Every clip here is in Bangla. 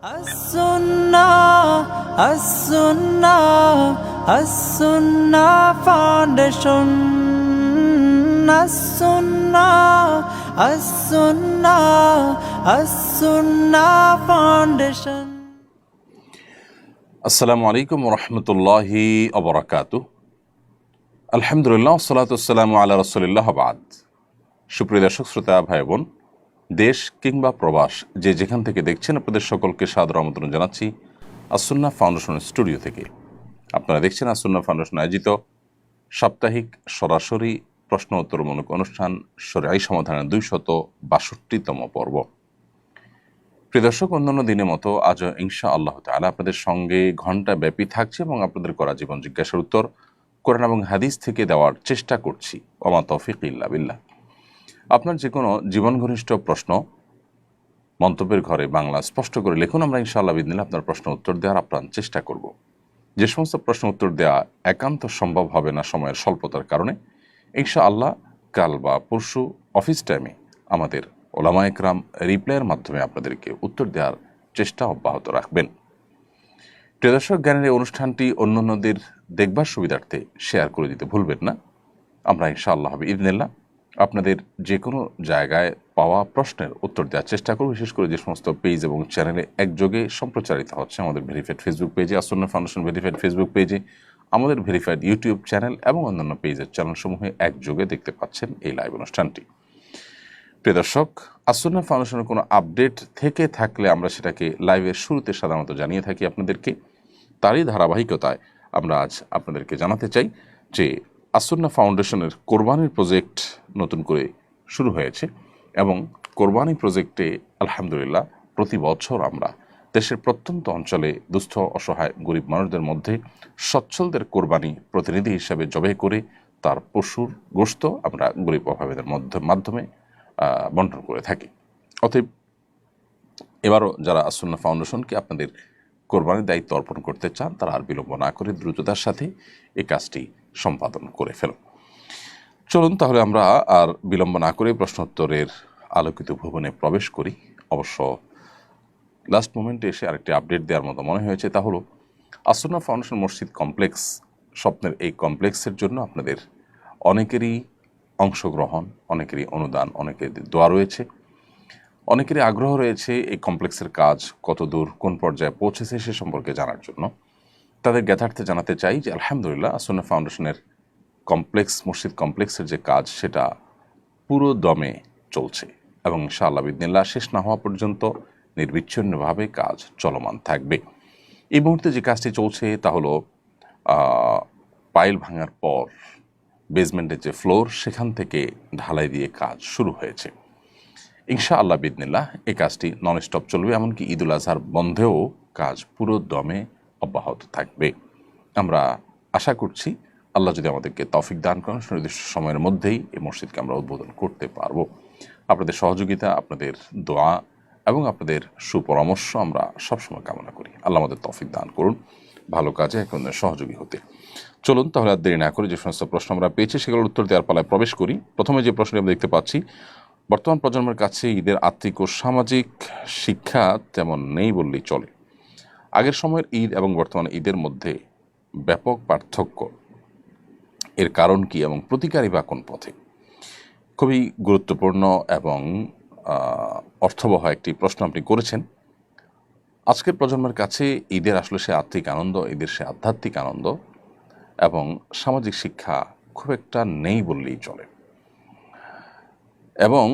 As-Sunnah, As-Sunnah, As-Sunnah Foundation. As-Sunnah, As-Sunnah, As-Sunnah Foundation. আসসালামু আলাইকুম রহমতুল্লাহি আবরাকাতুহ। আলহামদুলিল্লাহ, সালাতু আসসালামু আলা রাসূলিল্লাহ, বাদ। সুপ্রিয় দর্শক শ্রোতা ভাই বোন, দেশ কিংবা প্রবাস যে যেখান থেকে দেখছেন, আপনাদের সকলকে সাদর আমন্ত্রণ জানাচ্ছি আস-সুন্নাহ ফাউন্ডেশনের স্টুডিও থেকে। আপনারা দেখছেন আস-সুন্নাহ ফাউন্ডেশন আয়োজিত সাপ্তাহিক সরাসরি প্রশ্ন উত্তরমূলক অনুষ্ঠান শরীআই সমাধানের 262তম পর্ব। প্রিয় দর্শক, অন্যান্য দিনের মতো আজও ইনশা আল্লাহ তাআলা আপনাদের সঙ্গে ঘণ্টা ব্যাপী থাকছে এবং আপনাদের করা জীবন জিজ্ঞাসার উত্তর কোরআন এবং হাদিস থেকে দেওয়ার চেষ্টা করছি। ওমা তৌফিক ইল্লা বিল্লাহ। আপনার যে কোনো জীবন ঘনিষ্ঠ প্রশ্ন মন্তব্যের ঘরে বাংলা স্পষ্ট করে লিখুন। আমরা ইনশাআল্লাহ বিদিনিল্লাহ আপনার প্রশ্ন উত্তর দেওয়ার আপ্রাণ চেষ্টা করব। যে সমস্ত প্রশ্ন উত্তর দেওয়া একান্ত সম্ভব হবে না সময়ের স্বল্পতার কারণে, ইনশাআল্লাহ কাল বা পরশু অফিস টাইমে আমাদের ওলামা একরাম রিপ্লাইয়ের মাধ্যমে আপনাদেরকে উত্তর দেওয়ার চেষ্টা অব্যাহত রাখবেন। প্রিয় দর্শক, জ্ঞানের এই অনুষ্ঠানটি অন্যান্যদের দেখবার সুবিধার্থে শেয়ার করে দিতে ভুলবেন না। আমরা ইনশাআল্লাহ বিদিনিল্লাহ আপনাদের যে কোনো জায়গায় পাওয়া প্রশ্নের উত্তর দেওয়ার চেষ্টা করব। বিশেষ করে যে সমস্ত পেজ এবং চ্যানেলে একযোগে সম্প্রচারিত হচ্ছে, আমাদের ভেরিফাইড ফেসবুক পেজে, আস-সুন্নাহ ফাউন্ডেশন ভেরিফাইড ফেসবুক পেজে, আমাদের ভেরিফাইড ইউটিউব চ্যানেল এবং অন্যান্য পেজের চ্যানেলসমূহে একযোগে দেখতে পাচ্ছেন এই লাইভ অনুষ্ঠানটি। প্রিয় দর্শক, আস-সুন্নাহ ফাউন্ডেশনের কোনো আপডেট থেকে থাকলে আমরা সেটাকে লাইভের শুরুতে সাধারণত জানিয়ে থাকি আপনাদেরকে। তারই ধারাবাহিকতায় আমরা আজ আপনাদেরকে জানাতে চাই যে আস-সুন্নাহ ফাউন্ডেশনের কোরবানির প্রজেক্ট নতুন করে শুরু হয়েছে এবং কোরবানি প্রজেক্টে আলহামদুলিল্লাহ প্রতি বছর আমরা দেশের প্রত্যন্ত অঞ্চলে দুস্থ অসহায় গরিব মানুষদের মধ্যে সচ্ছলদের কোরবানি প্রতিনিধি হিসাবে জবাই করে তার পশুর গোশত আমরা গরিব অভাবীদের মাধ্যমে বন্টন করে থাকি। অতএব এবারও যারা আস-সুন্নাহ ফাউন্ডেশনকে আপনাদের কোরবানির দায়িত্ব অর্পণ করতে চান, তারা আর বিলম্ব না করে দ্রুততার সাথে এই কাজটি সম্পাদন করে ফেলুন। চলুন তাহলে আমরা আর বিলম্ব না করে প্রশ্নোত্তরের আলোকিত ভুবনে প্রবেশ করি। অবশ্য লাস্ট মোমেন্টে এসে আরেকটি আপডেট দেওয়ার মতো মনে হয়েছে, তা হলো আস-সুন্নাহ ফাউন্ডেশন মসজিদ কমপ্লেক্স, স্বপ্নের এই কমপ্লেক্সের জন্য আপনাদের অনেকেরই অংশগ্রহণ, অনেকেরই অনুদান, অনেকের দোয়া রয়েছে, অনেকেরই আগ্রহ রয়েছে এই কমপ্লেক্সের কাজ কত দূর কোন পর্যায়ে পৌঁছেছে সে সম্পর্কে জানার জন্য। তাদের জ্ঞাতার্থে জানাতে চাই যে আলহামদুলিল্লাহ আস-সুন্নাহ ফাউন্ডেশনের কমপ্লেক্স, মসজিদ কমপ্লেক্সের যে কাজ সেটা পুরো দমে চলছে এবং ইনশাআল্লাহ বিদিনিল্লাহ শেষ না হওয়া পর্যন্ত নির্বিচ্ছিন্নভাবে কাজ চলমান থাকবে। এই মুহূর্তে যে কাজটি চলছে তা হলো পাইল ভাঙার পর বেসমেন্টের যে ফ্লোর সেখান থেকে ঢালাই দিয়ে কাজ শুরু হয়েছে। ইনশাআল্লাহ বিদিনিল্লাহ এই কাজটি নন স্টপ চলবে, এমনকি ঈদুল আজহার বন্ধেও কাজ পুরো দমে অব্যাহত থাকবে। আমরা আশা করছি আল্লাহ যদি আমাদেরকে তৌফিক দান করেন, সুনির্দিষ্ট সময়ের মধ্যেই এই মসজিদকে আমরা উদ্বোধন করতে পারব। আপনাদের সহযোগিতা, আপনাদের দোয়া এবং আপনাদের সুপরামর্শ আমরা সবসময় কামনা করি। আল্লাহ আমাদের তৌফিক দান করুন ভালো কাজে এখন সহযোগী হতে। চলুন তাহলে আর দেরি না করে যে সমস্ত প্রশ্ন আমরা পেয়েছি সেগুলোর উত্তর দেওয়ার পালায় প্রবেশ করি। প্রথমে যে প্রশ্নটি আমরা দেখতে পাচ্ছি, বর্তমান প্রজন্মের কাছে ঈদের আর্থিক ও সামাজিক শিক্ষা তেমন নেই বললেই চলে। আগের সময়ের ঈদ এবং বর্তমান ঈদের মধ্যে ব্যাপক পার্থক্য, এর কারণ কি এবং প্রতিকারই বা কোন পথে? খুবই গুরুত্বপূর্ণ এবং অর্থবহ একটি প্রশ্ন আপনি করেছেন। আজকের প্রজন্মের কাছে ঈদের আসলে সে আর্থিক আনন্দ, ঈদের সে আধ্যাত্মিক আনন্দ এবং সামাজিক শিক্ষা খুব একটা নেই বললেই চলে। এবং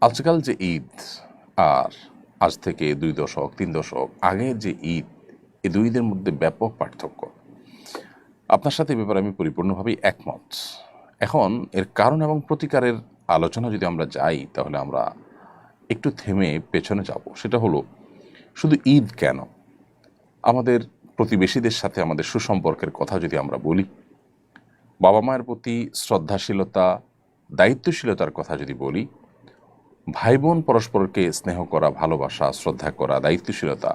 আজকাল যে ঈদ আর আজ থেকে 2 দশক 3 দশক আগের যে ঈদ, এই দুই ঈদের মধ্যে ব্যাপক পার্থক্য। আপনার সাথে ব্যাপারে আমি পরিপূর্ণভাবেই একমত। এখন এর কারণ এবং প্রতিকারের আলোচনা যদি আমরা যাই তাহলে আমরা একটু থেমে পেছনে যাব। সেটা হলো শুধু ঈদ কেন, আমাদের প্রতিবেশীদের সাথে আমাদের সুসম্পর্কের কথা যদি আমরা বলি, বাবা মায়ের প্রতি শ্রদ্ধাশীলতা, দায়িত্বশীলতার কথা যদি বলি, ভাই বোন পরস্পরকে স্নেহ করা, ভালোবাসা, শ্রদ্ধা করা, দায়িত্বশীলতা,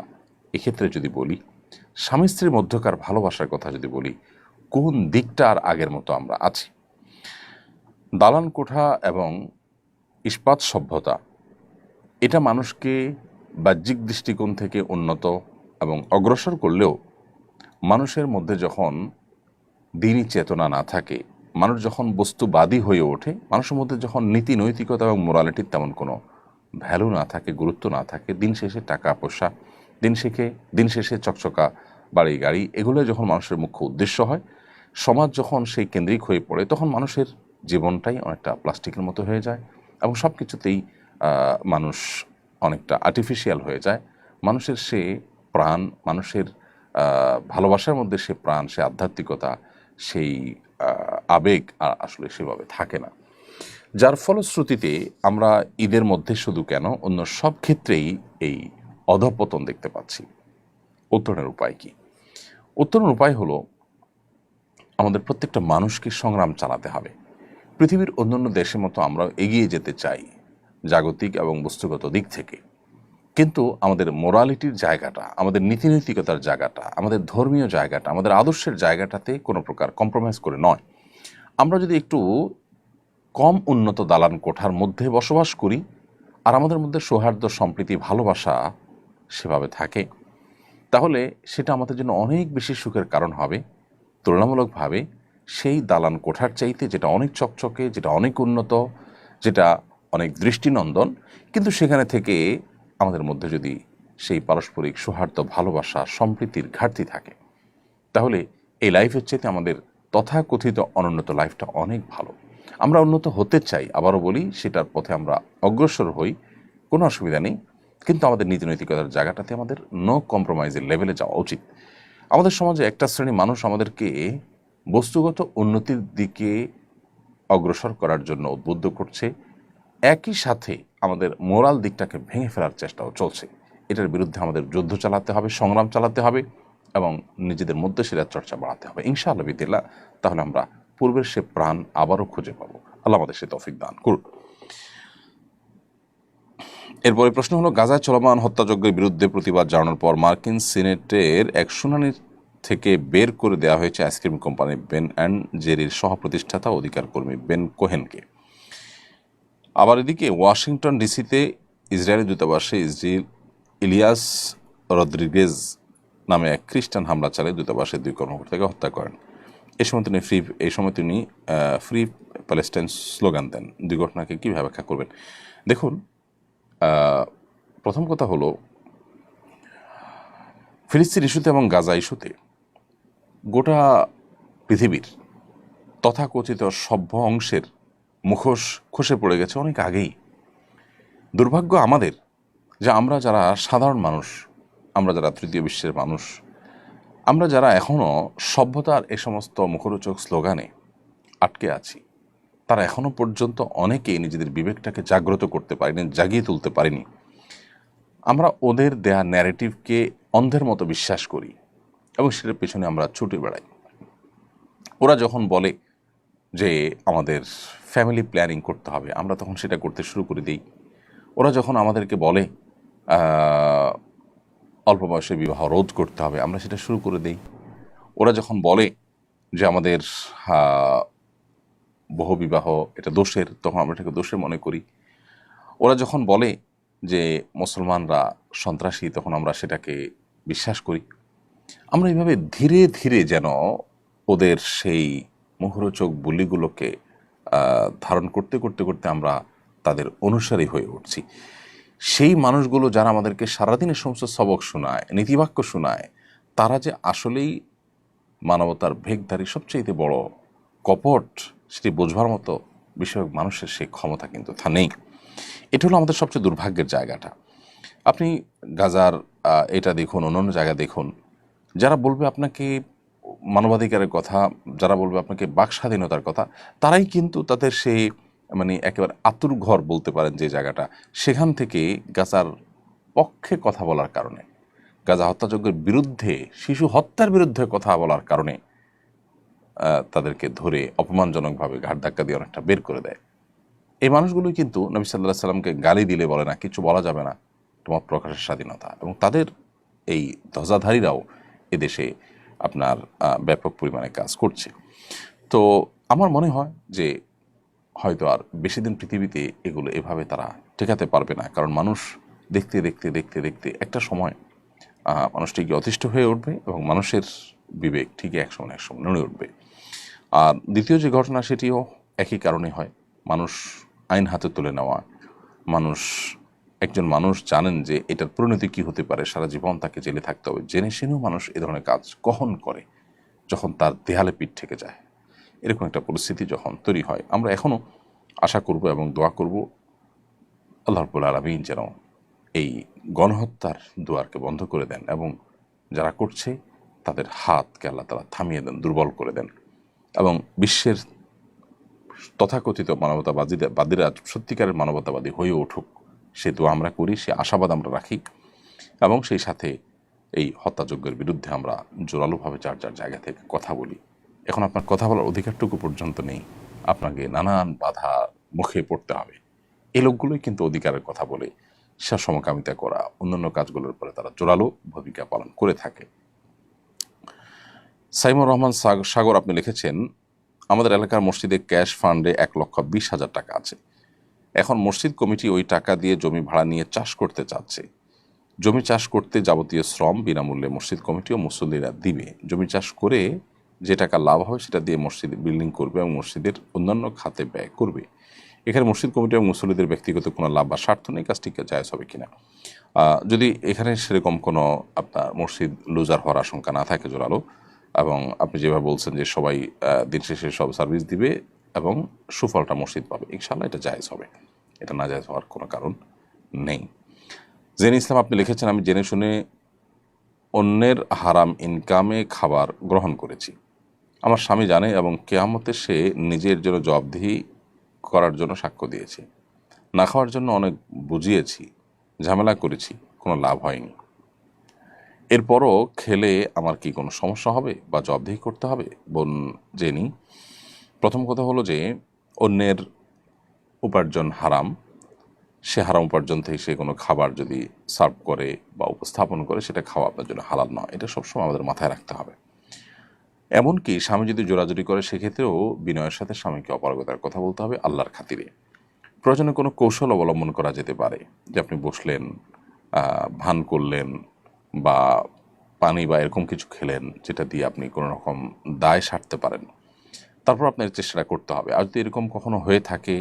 এক্ষেত্রে যদি বলি, স্বামী স্ত্রীর মধ্যকার ভালোবাসার কথা যদি বলি, কোন দিকটা আর আগের মতো আমরা আছি? দালান কোঠা এবং ইস্পাত সভ্যতা এটা মানুষকে বাহ্যিক দৃষ্টিকোণ থেকে উন্নত এবং অগ্রসর করলেও মানুষের মধ্যে যখন দিনই চেতনা না থাকে, মানুষ যখন বস্তুবাদী হয়ে ওঠে, মানুষের মধ্যে যখন নীতি নৈতিকতা এবং মোরালিটির তেমন কোনো ভ্যালু না থাকে, গুরুত্ব না থাকে, দিন শেষে টাকা পয়সা, দিন শেষে চকচকা বাড়ি গাড়ি, এগুলো যখন মানুষের মুখ্য উদ্দেশ্য হয়, সমাজ যখন সেই কেন্দ্রিক হয়ে পড়ে, তখন মানুষের জীবনটাই অনেকটা প্লাস্টিকের মতো হয়ে যায় এবং সব কিছুতেই মানুষ অনেকটা আর্টিফিশিয়াল হয়ে যায়। মানুষের সে প্রাণ, মানুষের ভালোবাসার মধ্যে সে প্রাণ, সে আধ্যাত্মিকতা, সেই আবেগ আসলে সেভাবে থাকে না। যার ফলশ্রুতিতে আমরা ঈদের মধ্যে শুধু কেন, অন্য সব ক্ষেত্রেই এই অধঃপতন দেখতে পাচ্ছি। উত্তরণের উপায় কি? উত্তরণের উপায় হলো আমাদের প্রত্যেকটা মানুষকে সংগ্রাম চালাতে হবে। পৃথিবীর অন্যান্য দেশের মতো আমরা এগিয়ে যেতে চাই জাগতিক এবং বস্তুগত দিক থেকে, কিন্তু আমাদের মোরালিটির জায়গাটা, আমাদের নীতিনৈতিকতার জায়গাটা, আমাদের ধর্মীয় জায়গাটা, আমাদের আদর্শের জায়গাটাতে কোনো প্রকার কম্প্রোমাইজ করে নয়। আমরা যদি একটু কম উন্নত দালান কোঠার মধ্যে বসবাস করি আর আমাদের মধ্যে সৌহার্দ্য, সম্প্রীতি, ভালোবাসা সেভাবে থাকে, তাহলে সেটা আমাদের জন্য অনেক বেশি সুখের কারণ হবে তুলনামূলকভাবে সেই দালান কোঠার চাইতে, যেটা অনেক চকচকে, যেটা অনেক উন্নত, যেটা অনেক দৃষ্টিনন্দন, কিন্তু সেখানে থেকে আমাদের মধ্যে যদি সেই পারস্পরিক সৌহার্দ্য, ভালোবাসা, সম্প্রীতির ঘাটতি থাকে, তাহলে এই লাইফের চাইতে আমাদের তথাকথিত অনুন্নত লাইফটা অনেক ভালো। আমরা উন্নত হতে চাই, আবারও বলি, সেটার পথে আমরা অগ্রসর হই, কোনো অসুবিধা নেই, কিন্তু আমাদের নীতিনৈতিকতার জায়গাটাতে আমাদের নো কম্প্রোমাইজের লেভেলে যাওয়া উচিত। আমাদের সমাজে একটা শ্রেণী মানুষ আমাদেরকে বস্তুগত উন্নতির দিকে অগ্রসর করার জন্য উদ্বুদ্ধ করছে, একই সাথে আমাদের মোরাল দিকটাকে ভেঙে ফেলার চেষ্টাও চলছে। এটার বিরুদ্ধে আমাদের যুদ্ধ চালাতে হবে, সংগ্রাম চালাতে হবে এবং নিজেদের মধ্যে সেটা চর্চা বাড়াতে হবে ইনশাআল্লাহ বিদিল্লাহ। তাহলে আমরা পূর্বের সে প্রাণ আবারও খুঁজে পাবো। আল্লাহ আমাদের সে তৌফিক দান করুন। এরপরে প্রশ্ন হলো, গাজায় চলমান হত্যাযজ্ঞের বিরুদ্ধে প্রতিবাদ জানানোর পর মার্কিন সিনেটের এক শুনানি থেকে বের করে দেওয়া হয়েছে আইসক্রিম কোম্পানি বেন অ্যান্ড জেরির সহ-প্রতিষ্ঠাতা অধিকার কর্মী বেন কোহেনকে। আবার এদিকে ওয়াশিংটন ডিসিতে ইসরায়েলি দূতাবাসে ইলিয়াস রদ্রিগেজ নামে এক খ্রিস্টান হামলা চালিয়ে দূতাবাসের 2 কর্মকর্তাকে হত্যা করেন। এই সময় তিনি ফ্রি প্যালেস্টাইন স্লোগান দেন। দুর্ঘটনাকে কীভাবে ব্যাখ্যা করবেন? দেখুন, প্রথম কথা হলো, ফিলিস্তিন ইস্যুতে এবং গাজা ইস্যুতে গোটা পৃথিবীর তথাকথিত সভ্য অংশের মুখোশ খসে পড়ে গেছে অনেক আগেই। দুর্ভাগ্য আমাদের যে আমরা যারা সাধারণ মানুষ, আমরা যারা তৃতীয় বিশ্বের মানুষ, আমরা যারা এখনও সভ্যতার এ সমস্ত মুখরোচক স্লোগানে আটকে আছি, তারা এখনও পর্যন্ত অনেকেই নিজেদের বিবেকটাকে জাগ্রত করতে পারিনি, জাগিয়ে তুলতে পারিনি। আমরা ওদের দেয়া ন্যারেটিভকে অন্ধের মতো বিশ্বাস করি এবং সেটার পেছনে আমরা ছুটে বেড়াই। ওরা যখন বলে যে আমাদের ফ্যামিলি প্ল্যানিং করতে হবে, আমরা তখন সেটা করতে শুরু করে দিই। ওরা যখন আমাদেরকে বলে অল্প বয়সে বিবাহ রোধ করতে হবে, আমরা সেটা শুরু করে দিই। ওরা যখন বলে যে আমাদের বহুবিবাহ এটা দোষের, তখন আমরা এটাকে দোষের মনে করি। ওরা যখন বলে যে মুসলমানরা সন্ত্রাসী, তখন আমরা সেটাকে বিশ্বাস করি। আমরা এইভাবে ধীরে ধীরে যেন ওদের সেই মুখরোচক বলিগুলোকে ধারণ করতে করতে করতে আমরা তাদের অনুসারী হয়ে উঠছি। সেই মানুষগুলো যারা আমাদেরকে সারাদিনের সমস্ত সবক শোনায়, নীতিবাক্য শোনায়, তারা যে আসলেই মানবতার ভেগধারী সবচেয়ে বড় কপট, সেটি বোঝবার মতো বিষয়ক মানুষের সেই ক্ষমতা কিন্তু তা নেই। এটা হলো আমাদের সবচেয়ে দুর্ভাগ্যের জায়গাটা। আপনি গাজার এটা দেখুন, অন্যান্য জায়গা দেখুন, যারা বলবে আপনাকে মানবাধিকারের কথা, যারা বলবে আপনাকে বাক স্বাধীনতার কথা, তারাই কিন্তু তাদের সেই একেবারে আতুর ঘর বলতে পারেন যে জায়গাটা, সেখান থেকে গাজার পক্ষে কথা বলার কারণে, গাজা হত্যাযজ্ঞের বিরুদ্ধে, শিশু হত্যার বিরুদ্ধে কথা বলার কারণে তাদেরকে ধরে অপমানজনকভাবে ঘাট ধাক্কা দিয়ে অনেকটা বের করে দেয়। এই মানুষগুলোই কিন্তু নবী সাল্লাল্লাহু আলাইহি সাল্লামকে গালি দিলে বলে না কিছু বলা যাবে না, তোমার প্রকাশের স্বাধীনতা, এবং তাদের এই ধ্বজাধারীরাও এদেশে আপনার ব্যাপক পরিমাণে কাজ করছে। তো আমার মনে হয় যে হয়তো আর বেশি দিন পৃথিবীতে এগুলো এভাবে তারা ঠেকাতে পারবে না, কারণ মানুষ দেখতে দেখতে দেখতে দেখতে একটা সময় মানুষ ঠিকই অতিষ্ঠ হয়ে উঠবে এবং মানুষের বিবেক ঠিকই একসময় নড়ে উঠবে। আর দ্বিতীয় যে ঘটনা সেটিও একই কারণে হয়, মানুষ আইন হাতে তুলে নেওয়া। একজন মানুষ জানেন যে এটার পরিণতি কী হতে পারে, সারা জীবন তাকে জেলে থাকতে হবে, জেনে শুনেও মানুষ এ ধরনের কাজ কখন করে, যখন তার দেয়ালে পিঠ থেকে যায়। এরকম একটা পরিস্থিতি যখন তৈরি হয়, আমরা এখনও আশা করব এবং দোয়া করব আল্লাহ রাব্বুল আলামিন যেন এই গণহত্যার দুয়ারকে বন্ধ করে দেন এবং যারা করছে তাদের হাতকে আল্লাহ তাআলা থামিয়ে দেন, দুর্বল করে দেন, এবং বিশ্বের তথাকথিত মানবতাবাদীরা সত্যিকারের মানবতাবাদী হয়ে উঠুক, সে দোয়া আমরা করি, সে আশাবাদ আমরা রাখি, এবং সেই সাথে এই হত্যাযজ্ঞের বিরুদ্ধে আমরা জোরালোভাবে যার যার জায়গা থেকে কথা বলি। এখন আপনার কথা বলার অধিকারটুকু পর্যন্ত নেই, আপনাকে নানান বাধা মুখে পড়তে হবে। এই লোকগুলোই কিন্তু অধিকারের কথা বলে সমকামিতা করা, অন্যান্য কাজগুলোর উপরে তারা জোরালো ভূমিকা পালন করে থাকে। সাইমুর রহমান সাগর আপনি লিখেছেন, আমাদের এলাকার মসজিদে ক্যাশ ফান্ডে 1,20,000 টাকা আছে। এখন মসজিদ কমিটি ওই টাকা দিয়ে জমি ভাড়া নিয়ে চাষ করতে চাচ্ছে। জমি চাষ করতে যাবতীয় শ্রম বিনামূল্যে মসজিদ কমিটি ও মুসল্লিরা দিবে। জমি চাষ করে যে টাকা লাভ হবে সেটা দিয়ে মসজিদ বিল্ডিং করবে এবং মসজিদের অন্যান্য খাতে ব্যয় করবে। এখানে মসজিদ কমিটি এবং মুসল্লিদের ব্যক্তিগত কোনো লাভ বা স্বার্থ নেই, কাজটি জায়েজ হবে কিনা? যদি এখানে সেরকম কোনো আপনার মসজিদ লুজার হওয়ার আশঙ্কা না থাকে জোরালো, এবং আপনি যেভাবে বলছেন যে সবাই দিন শেষে সব সার্ভিস দিবে এবং সুফলটা মসজিদ পাবে, ইনশাআল্লাহ এটা জায়েজ হবে, এটা না জায়েজ হওয়ার কোনো কারণ নেই। জেন ইসলাম আপনি লিখেছেন, আমি জেনে শুনে অন্যের হারাম ইনকামে খাবার গ্রহণ করেছি। আমার স্বামী জানে এবং কিয়ামতে সে নিজের জন্য জবাবদিহি করার জন্য সাক্ষ্য দিয়েছে। না খাওয়ার জন্য অনেক বুঝিয়েছি, ঝামেলা করেছি, কোনো লাভ হয়নি। এরপরও খেলে আমার কি কোনো সমস্যা হবে বা জবাবদিহি করতে হবে? বোন জেনি, প্রথম কথা হলো যে অন্যের উপার্জন হারাম, সে হারাম উপার্জন থেকে সে কোনো খাবার যদি সার্ভ করে বা উপস্থাপন করে, সেটা খাওয়া আপনার জন্য হালাল নয়, এটা সবসময় আমাদের মাথায় রাখতে হবে। এমনকি স্বামী যদি জোরাজুরি করে, সেক্ষেত্রেও বিনয়ের সাথে স্বামীকে অপারগতার কথা বলতে হবে আল্লাহর খাতিরে। প্রয়োজনে কোনো কৌশল অবলম্বন করা যেতে পারে, যে আপনি বসলেন, ভান করলেন বা পানি বা এরকম কিছু খেলেন যেটা দিয়ে আপনি কোনো রকম দায় সারতে পারেন, তারপর আপনার চেষ্টাটা করতে হবে। আর যদি এরকম কখনো হয়ে থাকে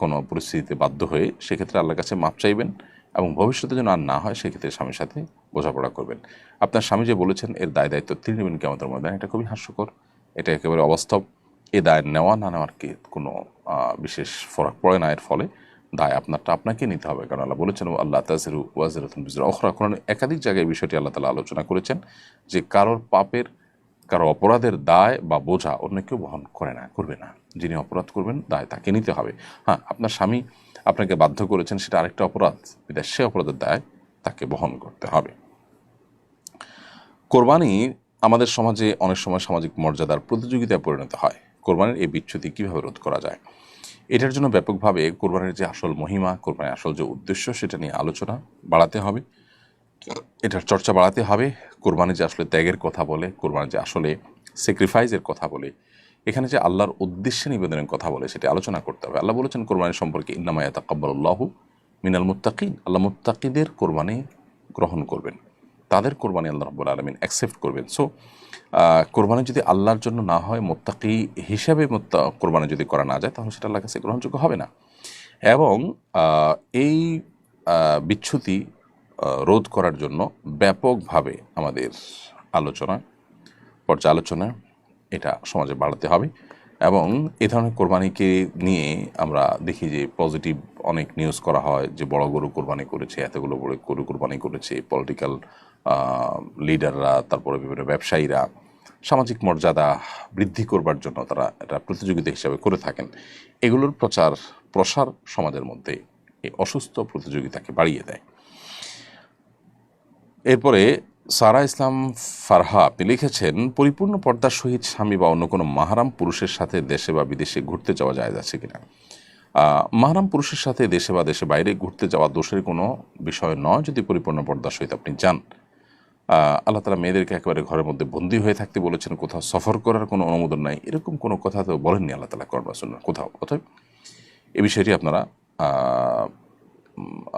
কোনো পরিস্থিতিতে বাধ্য হয়ে, সেক্ষেত্রে আল্লাহর কাছে মাপ চাইবেন এবং ভবিষ্যতে যেন আর না হয় সেক্ষেত্রে স্বামীর সাথে বোঝাপড়া করবেন। আপনার স্বামী যে বলেছেন এর দায়িত্ব তিনি নেবেন কিয়ামতের ময়দানে, এটা খুবই হাস্যকর, এটা একেবারে অবাস্তব। এ দায় নেওয়া না নেওয়ার কি কোনো বিশেষ ফরক পড়ে না, এর ফলে দায় আপনারটা আপনাকে নিতে হবে, কারণ আল্লাহ বলেছেন আল্লাহ তাজিরু ওয়াজিরাতুন বিজরা উখরা। কোরআনে একাধিক জায়গায় বিষয়টি আল্লাহ তাআলা আলোচনা করেছেন যে কারোর পাপের, কারো অপরাধের দায় বা বোঝা অন্য কেউ বহন করবে না। যিনি অপরাধ করবেন দায় তাকে নিতে হবে। হ্যাঁ, আপনার স্বামী আপনাকে বাধ্য করেছেন, সেটা আরেকটা অপরাধ, বিধায় সে অপরাধের দায় তাকে বহন করতে হবে। কোরবানি আমাদের সমাজে অনেক সময় সামাজিক মর্যাদার প্রতিযোগিতায় পরিণত হয়। কোরবানির এই বিচ্যুতি কীভাবে রোধ করা যায়? এটার জন্য ব্যাপকভাবে কোরবানির যে আসল মহিমা, কোরবানির আসল যে উদ্দেশ্য, সেটা নিয়ে আলোচনা বাড়াতে হবে, এটার চর্চা বাড়াতে হবে। কোরবানি যে আসলে ত্যাগের কথা বলে, কোরবানি যে আসলে স্যাক্রিফাইসের কথা বলে, এখানে যে আল্লাহর উদ্দেশ্যে নিবেদনের কথা বলে, সেটা আলোচনা করতে হবে। আল্লাহ বলেছেন কোরবানি সম্পর্কে, ইন্নামা ইয়াতাকাব্বালুল্লাহু মিনাল মুত্তাকিন, আল্লাহ মুত্তাকিদের কোরবানি গ্রহণ করবেন, তাদের কোরবানি আল্লাহ রাব্বুল আলামিন অ্যাকসেপ্ট করবেন। সো কোরবানি যদি আল্লাহর জন্য না হয়, মুত্তাকি হিসাবে কোরবানি যদি করা না যায়, তাহলে সেটা আল্লাহর কাছে গ্রহণযোগ্য হবে না। এবং এই বিচ্যুতি রোধ করার জন্য ব্যাপকভাবে আমাদের পর্যালোচনা এটা সমাজে বাড়াতে হবে। এবং এ ধরনের কোরবানিকে নিয়ে আমরা দেখি যে পজিটিভ অনেক নিউজ করা হয়, যে বড় গরু কোরবানি করেছে, এতগুলো বড় গরু কোরবানি করেছে, পলিটিক্যাল লিডাররা, তারপরে বিভিন্ন ব্যবসায়ীরা সামাজিক মর্যাদা বৃদ্ধি করবার জন্য তারা এটা প্রতিযোগিতা হিসাবে করে থাকেন। এগুলোর প্রসার সমাজের মধ্যে এই অসুস্থ প্রতিযোগিতাকে বাড়িয়ে দেয়। এরপরে সারা ইসলাম ফারহা আপনি লিখেছেন, পরিপূর্ণ পর্দার সহিত স্বামী বা অন্য কোনো মাহারাম পুরুষের সাথে দেশে বা বিদেশে ঘুরতে যাওয়া জায়েজ আছে কিনা? মাহারাম পুরুষের সাথে দেশে বা দেশে বাইরে ঘুরতে যাওয়া দোষের কোনো বিষয় নয়, যদি পরিপূর্ণ পর্দার সহিত আপনি যান। আল্লাহ তাআলা মেয়েদেরকে একেবারে ঘরের মধ্যে বন্দী হয়ে থাকতে বলেছেন, কোথাও সফর করার কোনো অনুমোদন নাই, এরকম কোনো কথা তো বলেননি আল্লাহ তাআলা কোরআন বা সুন্নাহ কোথাও। অতএব এই বিষয়টি আপনারা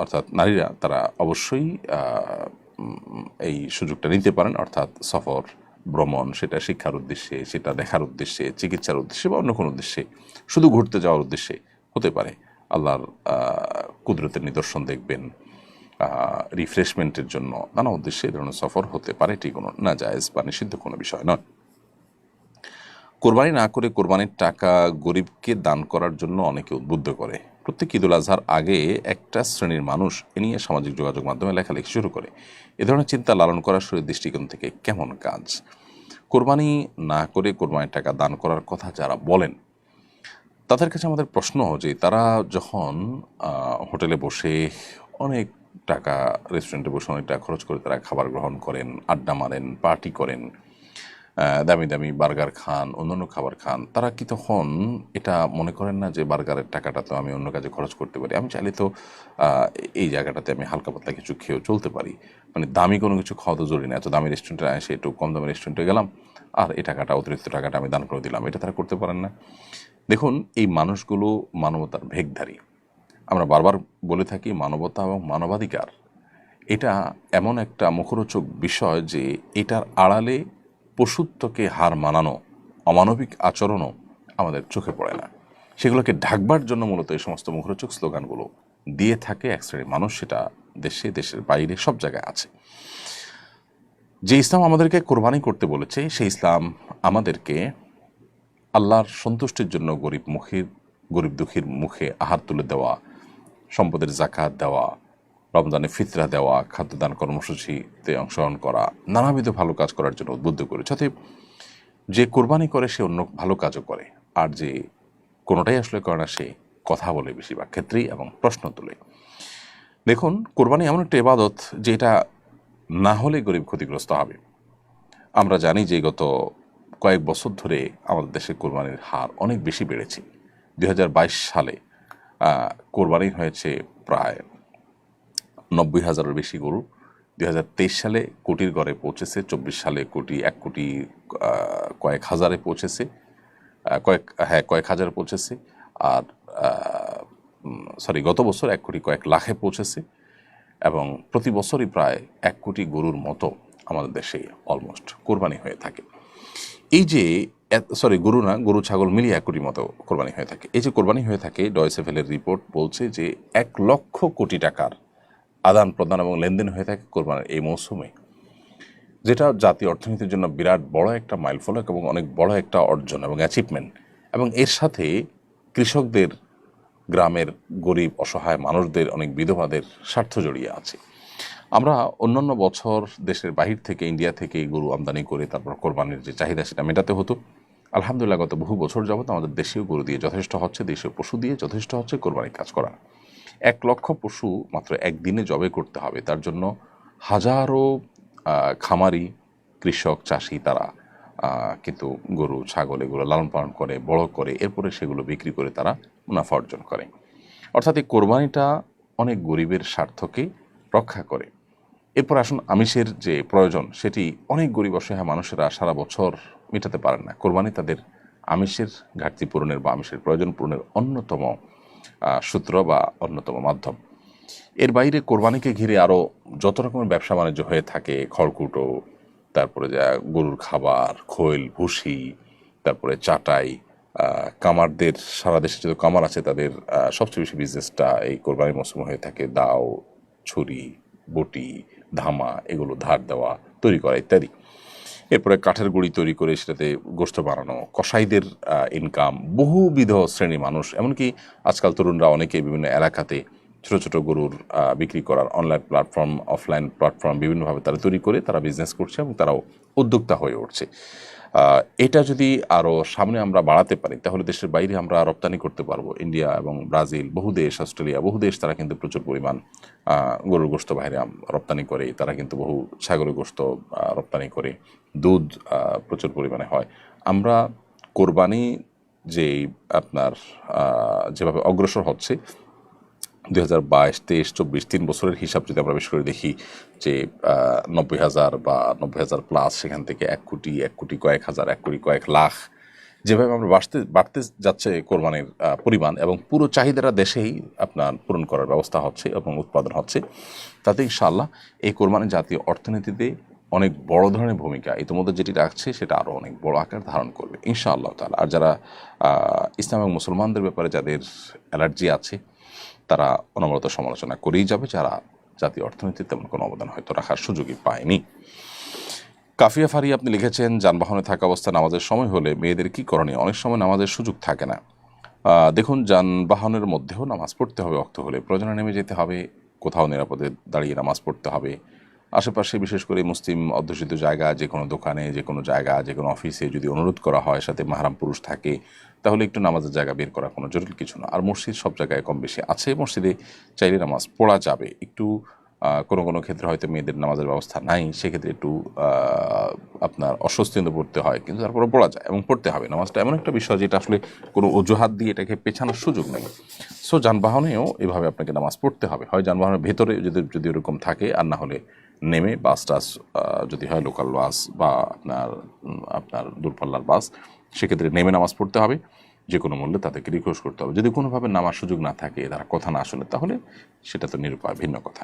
অর্থাৎ নারীরা তারা অবশ্যই এই সুযোগটা নিতে পারেন, অর্থাৎ সফর ভ্রমণ, সেটা শিক্ষার উদ্দেশ্যে, সেটা দেখার উদ্দেশ্যে, চিকিৎসার উদ্দেশ্যে বা অন্য কোনো উদ্দেশ্যে, শুধু ঘুরতে যাওয়ার উদ্দেশ্যে হতে পারে। আল্লাহর কুদরতের নিদর্শন দেখবেন, রিফ্রেশমেন্টের জন্য নানা উদ্দেশ্যে এই ধরনের সফর হতে পারে, এটি কোনো নাজায়েজ বা নিষিদ্ধ কোনো বিষয় নয়। কোরবানি না করে কোরবানির টাকা গরিবকে দান করার জন্য অনেকে উদ্বুদ্ধ করে। প্রত্যেক ঈদুল আজহার আগে একটা শ্রেণীর মানুষ এ নিয়ে সামাজিক যোগাযোগ মাধ্যমে লেখালেখি শুরু করে। এ ধরনের চিন্তা লালন করার শরীর দৃষ্টিকোণ থেকে কেমন কাজ? কোরবানি না করে কোরবানির টাকা দান করার কথা যারা বলেন তাদের কাছে আমাদের প্রশ্ন যে তারা যখন হোটেলে বসে অনেক টাকা, রেস্টুরেন্টে বসে অনেক টাকা খরচ করে তারা খাবার গ্রহণ করেন, আড্ডা মারেন, পার্টি করেন, দামি দামি বার্গার খান, অন্যান্য খাবার খান, তারা কি তখন এটা মনে করেন না যে বার্গারের টাকাটা তো আমি অন্য কাজে খরচ করতে পারি, আমি চাইলে তো এই জায়গাটাতে আমি হালকা পাতলা কিছু খেয়েও চলতে পারি, মানে দামি কোনো কিছু খাওয়া তো জরুরি না, এত দামি রেস্টুরেন্টে এসে একটু কম দামি রেস্টুরেন্টে গেলাম আর এই টাকাটা, অতিরিক্ত টাকাটা আমি দান করে দিলাম, এটা তারা করতে পারেন না? দেখুন, এই মানুষগুলো মানবতার ভেগধারী। আমরা বারবার বলে থাকি মানবতা এবং মানবাধিকার এটা এমন একটা মুখরোচক বিষয় যে এটার আড়ালে পশুত্বকে হার মানানো অমানবিক আচরণও আমাদের চোখে পড়ে না। সেগুলোকে ঢাকবার জন্য মূলত এই সমস্ত মুখরোচক স্লোগানগুলো দিয়ে থাকে এক শ্রেণীর মানুষ, সেটা দেশে, দেশের বাইরে, সব জায়গায় আছে। যে ইসলাম আমাদেরকে কোরবানি করতে বলেছে সেই ইসলাম আমাদেরকে আল্লাহর সন্তুষ্টির জন্য গরিব দুঃখীর মুখে আহার তুলে দেওয়া, সম্পদের জাকাত দেওয়া, রমজানে ফিতরা দেওয়া, খাদ্যদান কর্মসূচিতে অংশগ্রহণ করা, নানাবিধ ভালো কাজ করার জন্য উদ্বুদ্ধ করেছে। অতএব যে কোরবানি করে সে অন্য ভালো কাজও করে, আর যে কোনোটাই আসলে করে না সে কথা বলে বেশিরভাগ ক্ষেত্রেই এবং প্রশ্ন তোলে। দেখুন, কোরবানি এমন একটা ইবাদত যে এটা না হলে গরিব ক্ষতিগ্রস্ত হবে। আমরা জানি যে গত কয়েক বছর ধরে আমাদের দেশে কোরবানির হার অনেক বেশি বেড়েছে। 2022 সালে কোরবানি হয়েছে প্রায় 90,000-এর বেশি গরু। 2023 সালে কোটির ঘরে পৌঁছেছে, 24 সালে 1 কোটি কয়েক হাজারে পৌঁছেছে, কয়েক হাজারে পৌঁছেছে, আর গত বছর 1 কোটি কয়েক লাখে পৌঁছেছে, এবং প্রতি বছরই প্রায় 1 কোটি গরুর মতো আমাদের দেশে অলমোস্ট কোরবানি হয়ে থাকে। এই যে গরু না, গরু ছাগল মিলিয়ে 1 কোটির মতো কোরবানি হয়ে থাকে। এই যে কোরবানি হয়ে থাকে, ডয়েচে ভেলের রিপোর্ট বলছে যে 1 লক্ষ কোটি টাকার আদান প্রদান এবং লেনদেন হয়ে থাকে কোরবানির এই মৌসুমে, যেটা জাতীয় অর্থনীতির জন্য বিরাট বড় একটা মাইলফলক এবং অনেক বড় একটা অর্জন এবং অ্যাচিভমেন্ট। এবং এর সাথে কৃষকদের, গ্রামের গরিব অসহায় মানুষদের, অনেক বিধবাদের স্বার্থ জড়িয়ে আছে। আমরা অন্যান্য বছর দেশের বাহির থেকে, ইন্ডিয়া থেকে গরু আমদানি করে তারপর কোরবানির যে চাহিদা সেটা মেটাতে হতো। আলহামদুলিল্লাহ গত বহু বছর যাবত আমাদের দেশীয় গরু দিয়ে যথেষ্ট হচ্ছে, দেশীয় পশু দিয়ে যথেষ্ট হচ্ছে কোরবানির কাজ করা। 1 লক্ষ পশু মাত্র একদিনে জবে করতে হবে, তার জন্য হাজারো খামারি, কৃষক, চাষি তারা কিন্তু গরু ছাগল এগুলো লালন পালন করে, বড় করে, এরপরে সেগুলো বিক্রি করে তারা মুনাফা অর্জন করে। অর্থাৎ এই কোরবানিটা অনেক গরিবের স্বার্থকে রক্ষা করে। এরপর আসুন, আমিষের যে প্রয়োজন সেটি অনেক গরিব অসহায় মানুষেরা সারা বছর মেটাতে পারেন না। কোরবানি তাদের আমিষের ঘাটতি পূরণের বা আমিষের প্রয়োজন পূরণের অন্যতম সূত্র বা অন্যতম মাধ্যম। এর বাইরে কোরবানিকে ঘিরে আরও যত রকমের ব্যবসা বাণিজ্য হয়ে থাকে, খড়কুটো, তারপরে যা গরুর খাবার, খৈল, ভুসি, তারপরে চাটাই, কামারদের, সারা দেশে যত কামার আছে তাদের সবচেয়ে বেশি বিজনেসটা এই কোরবানির মৌসুমে হয়ে থাকে। দাও, ছুরি, বটি, ধামা, এগুলো ধার দেওয়া, তৈরি করা ইত্যাদি। এরপরে কাঠের গুঁড়ি তৈরি করে সেটাতে গোশত বানানো, কসাইদের ইনকাম, বহুবিধ শ্রেণী মানুষ, এমনকি আজকাল তরুণরা অনেকে বিভিন্ন এলাকাতে ছোটো ছোটো গরুর বিক্রি করার অনলাইন প্ল্যাটফর্ম, অফলাইন প্ল্যাটফর্ম বিভিন্নভাবে তারা তৈরি করে তারা বিজনেস করছে এবং তারাও উদ্যোক্তা হয়ে উঠছে। এটা যদি আরও সামনে আমরা বাড়াতে পারি তাহলে দেশের বাইরে আমরা রপ্তানি করতে পারবো। ইন্ডিয়া এবং ব্রাজিল, বহু দেশ, অস্ট্রেলিয়া, বহু দেশ তারা কিন্তু প্রচুর পরিমাণ গরুর গোশত বাইরে রপ্তানি করে। তারা কিন্তু বহু ছাগলের গোশত রপ্তানি করে, দুধ প্রচুর পরিমাণে হয়। আমরা কোরবানি যেই আপনার যেভাবে অগ্রসর হচ্ছে 2022, 23, 24, 3 বছরের হিসাব যদি আমরা বেশ করে দেখি যে 90,000 বা 90,000 প্লাস, সেখান থেকে 1 কোটি, 1 কোটি কয়েক হাজার, 1 কোটি কয়েক লাখ যেভাবে আমরা বাড়তে যাচ্ছে কোরবানির পরিমাণ এবং পুরো চাহিদাটা দেশেই আপনার পূরণ করার ব্যবস্থা হচ্ছে এবং উৎপাদন হচ্ছে, তাতে ইনশাআল্লাহ এই কোরবানি জাতীয় অর্থনীতিতে অনেক বড় ধরনের ভূমিকা ইতিমধ্যে যেটি রাখছে সেটা আরও অনেক বড় আকার ধারণ করবে ইনশাআল্লাহ তাআলা। আর যারা ইসলাম এবং মুসলমানদের ব্যাপারে যাদের অ্যালার্জি আছে তারা অনবরত সমালোচনা করেই যাবে, যারা জাতীয় অর্থনীতিতে তেমন কোনো অবদান হয়তো রাখার সুযোগই পায়নি। কাফিয়া ফারি আপনি লিখেছেন, যানবাহনে থাকা অবস্থা নামাজের সময় হলে মেয়েদের কী করণীয়? অনেক সময় নামাজের সুযোগ থাকে না। দেখুন, যানবাহনের মধ্যেও নামাজ পড়তে হবে, অক্ত হলে প্রয়োজনে নেমে যেতে হবে, কোথাও নিরাপদে দাঁড়িয়ে নামাজ পড়তে হবে। আশেপাশে বিশেষ করে মুসলিম অধ্যুষিত জায়গা, যে কোনো দোকানে, যে কোনো জায়গা, যে কোনো অফিসে যদি অনুরোধ করা হয় সাথে মাহরাম পুরুষ থাকে, তাহলে একটু নামাজের জায়গা বের করা কোনো জরুরি কিছু না। আর মসজিদ সব জায়গায় কম বেশি আছে, মসজিদে চাইলে নামাজ পড়া যাবে। একটু কোনো কোনো ক্ষেত্রে হয়তো মেয়েদের নামাজের ব্যবস্থা নাই, সেক্ষেত্রে একটু আপনার অস্বস্তি পড়তে হয়, কিন্তু তারপরে পড়া যায় এবং পড়তে হবে। নামাজটা এমন একটা বিষয় যেটা আসলে কোনো অজুহাত দিয়ে এটাকে পেছানোর সুযোগ নেই। সো যানবাহনেও এভাবে আপনাকে নামাজ পড়তে হবে, হয় যানবাহনের ভেতরে যদি ওরকম থাকে, আর না হলে নেমে বাস টাস যদি হয় লোকাল বাস বা আপনার দূরপাল্লার বাস, সেক্ষেত্রে নেমে নামাজ পড়তে হবে। যে কোনো মূল্যে তাদেরকে রিকোয়েস্ট করতে হবে। যদি কোনোভাবে নামার সুযোগ না থাকে, তারা কথা না শুনে, তাহলে সেটা তো নিরুপায়, ভিন্ন কথা।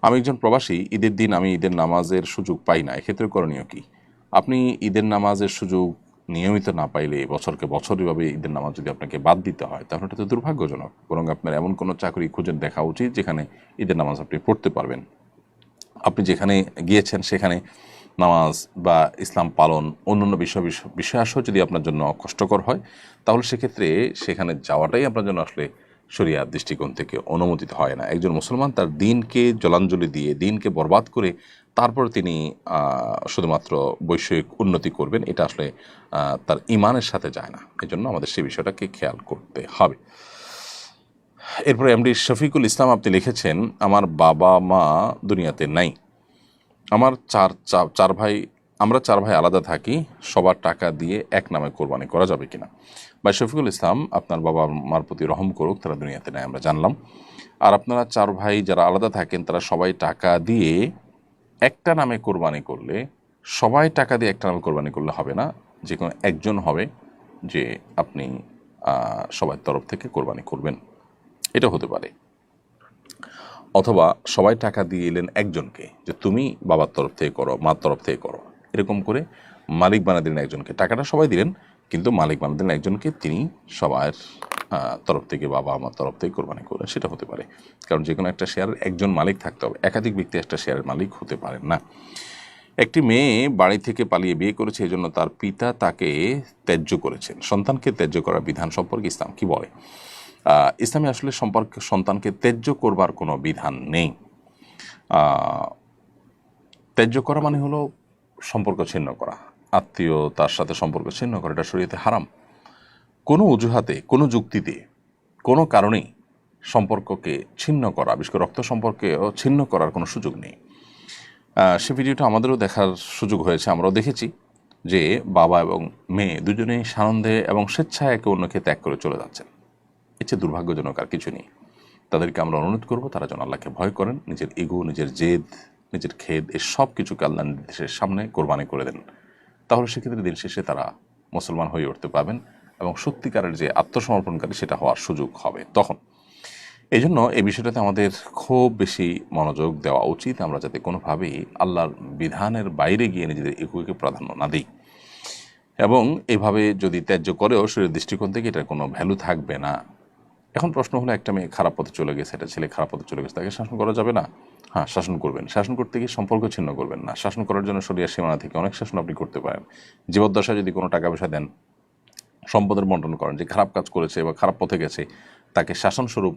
আমি একজন প্রবাসী, ঈদের দিন আমি ঈদের নামাজের সুযোগ পাই না, এক্ষেত্রে করণীয় কি? আপনি ঈদের নামাজের সুযোগ নিয়মিত না পাইলে বছরকে বছর এভাবে ঈদের নামাজ যদি আপনাকে বাদ দিতে হয়, তাহলে এটা তো দুর্ভাগ্যজনক। বরং আপনার এমন কোনো চাকরি খুঁজে দেখা উচিত যেখানে ঈদের নামাজ আপনি পড়তে পারবেন। আপনি যেখানে গিয়েছেন সেখানে নামাজ বা ইসলাম পালন অন্যান্য বিষয়াসহ যদি আপনার জন্য কষ্টকর হয়, তাহলে সেক্ষেত্রে সেখানে যাওয়াটাই আপনার জন্য আসলে শরিয়ার দৃষ্টিকোণ থেকে অনুমোদিত হয় না। একজন মুসলমান তার দিনকে জলাঞ্জলি দিয়ে, দিনকে বরবাদ করে তারপর তিনি শুধুমাত্র বৈষয়িক উন্নতি করবেন, এটা আসলে তার ইমানের সাথে যায় না। এই জন্য আমাদের সেই বিষয়টাকে খেয়াল করতে হবে। এরপরে এমডি শফিকুল ইসলাম আপনি লিখেছেন, আমার বাবা মা দুনিয়াতে নাই, আমার আমরা চার ভাই আলাদা থাকি, সবার টাকা দিয়ে এক নামে কোরবানি করা যাবে কিনা? ভাই শফিকুল ইসলাম, আপনার বাবা মার প্রতি রহম করুক, তারা দুনিয়াতে নেয় আমরা জানলাম। আর আপনারা চার ভাই যারা আলাদা থাকেন, তারা সবাই টাকা দিয়ে একটা নামে কোরবানি করলে, সবাই টাকা দিয়ে একটা নামে কোরবানি করলে হবে না, যে কোনো একজন হবে যে আপনি সবার তরফ থেকে কোরবানি করবেন, এটা হতে পারে। অথবা সবাই টাকা দিয়ে এলেন একজনকে, যে তুমি বাবার তরফ থেকে করো, মার তরফ থেকে করো, এরকম করে মালিক বানা দিলেন একজনকে। টাকাটা সবাই দিলেন, কিন্তু মালিক বানা দিলেন একজনকে, তিনি সবার তরফ থেকে, বাবা আমার তরফ থেকে কোরবানি করলেন, সেটা হতে পারে। কারণ যে কোনো একটা শেয়ারের একজন মালিক থাকতে হবে, একাধিক ব্যক্তি একটা শেয়ারের মালিক হতে পারেন না। একটি মেয়ে বাড়ি থেকে পালিয়ে বিয়ে করেছে, এই জন্য তার পিতা তাকে ত্যায্য করেছেন। সন্তানকে ত্যায্য করার বিধান সম্পর্কে ইসলাম কি বলে? ইসলামে আসলে সন্তানকে ত্যায্য করবার কোনো বিধান নেই। ত্যায্য করা মানে হলো সম্পর্ক ছিন্ন করা, আত্মীয়তার সাথে সম্পর্ক ছিন্ন করা, এটা শরীয়তে হারাম। কোনো অজুহাতে, কোনো যুক্তিতে, কোনো কারণেই সম্পর্ককে ছিন্ন করা, বিশেষ করে রক্ত সম্পর্কেও ছিন্ন করার কোনো সুযোগ নেই। সে ভিডিওটা আমাদেরও দেখার সুযোগ হয়েছে, আমরাও দেখেছি যে বাবা এবং মেয়ে দুজনেই সানন্দে এবং স্বেচ্ছায় একে অন্যকে ত্যাগ করে চলে যাচ্ছেন। এর চেয়ে দুর্ভাগ্যজনক আর কিছু নেই। তাদেরকে আমরা অনুরোধ করব, তারা যেন আল্লাহকে ভয় করেন, নিজের ইগো, নিজের জেদ, নিজের খেদ, এই সব কিছুকে আল্লাহর নির্দেশের সামনে কোরবানি করে দেন। তাহলে সেক্ষেত্রে দিন শেষে তারা মুসলমান হয়ে উঠতে পারবেন এবং সত্যিকারের যে আত্মসমর্পণকারী সেটা হওয়ার সুযোগ হবে তখন। এই জন্য এই বিষয়টাতে আমাদের খুব বেশি মনোযোগ দেওয়া উচিত, আমরা যাতে কোনোভাবেই আল্লাহর বিধানের বাইরে গিয়ে নিজেদের ইগোকে প্রাধান্য না দিই। এবং এভাবে যদি ত্যায্য করেও শরীরের দৃষ্টিকোণ থেকে এটার কোনো ভ্যালু থাকবে না। এখন প্রশ্ন হলো, একটা মেয়ে খারাপ পথে চলে গেছে, একটা ছেলে খারাপ পথে চলে গেছে, তাকে শাসন করা যাবে না? হ্যাঁ, শাসন করবেন। শাসন করতে গিয়ে সম্পর্ক ছিন্ন করবেন না। শাসন করার জন্য শরিয়ার সীমানা থেকে অনেক শাসন আপনি করতে পারেন। জীবদ্দশায় যদি কোনো টাকা পয়সা দেন, সম্পদের বন্টন করেন, যে খারাপ কাজ করেছে বা খারাপ পথে গেছে, তাকে শাসনস্বরূপ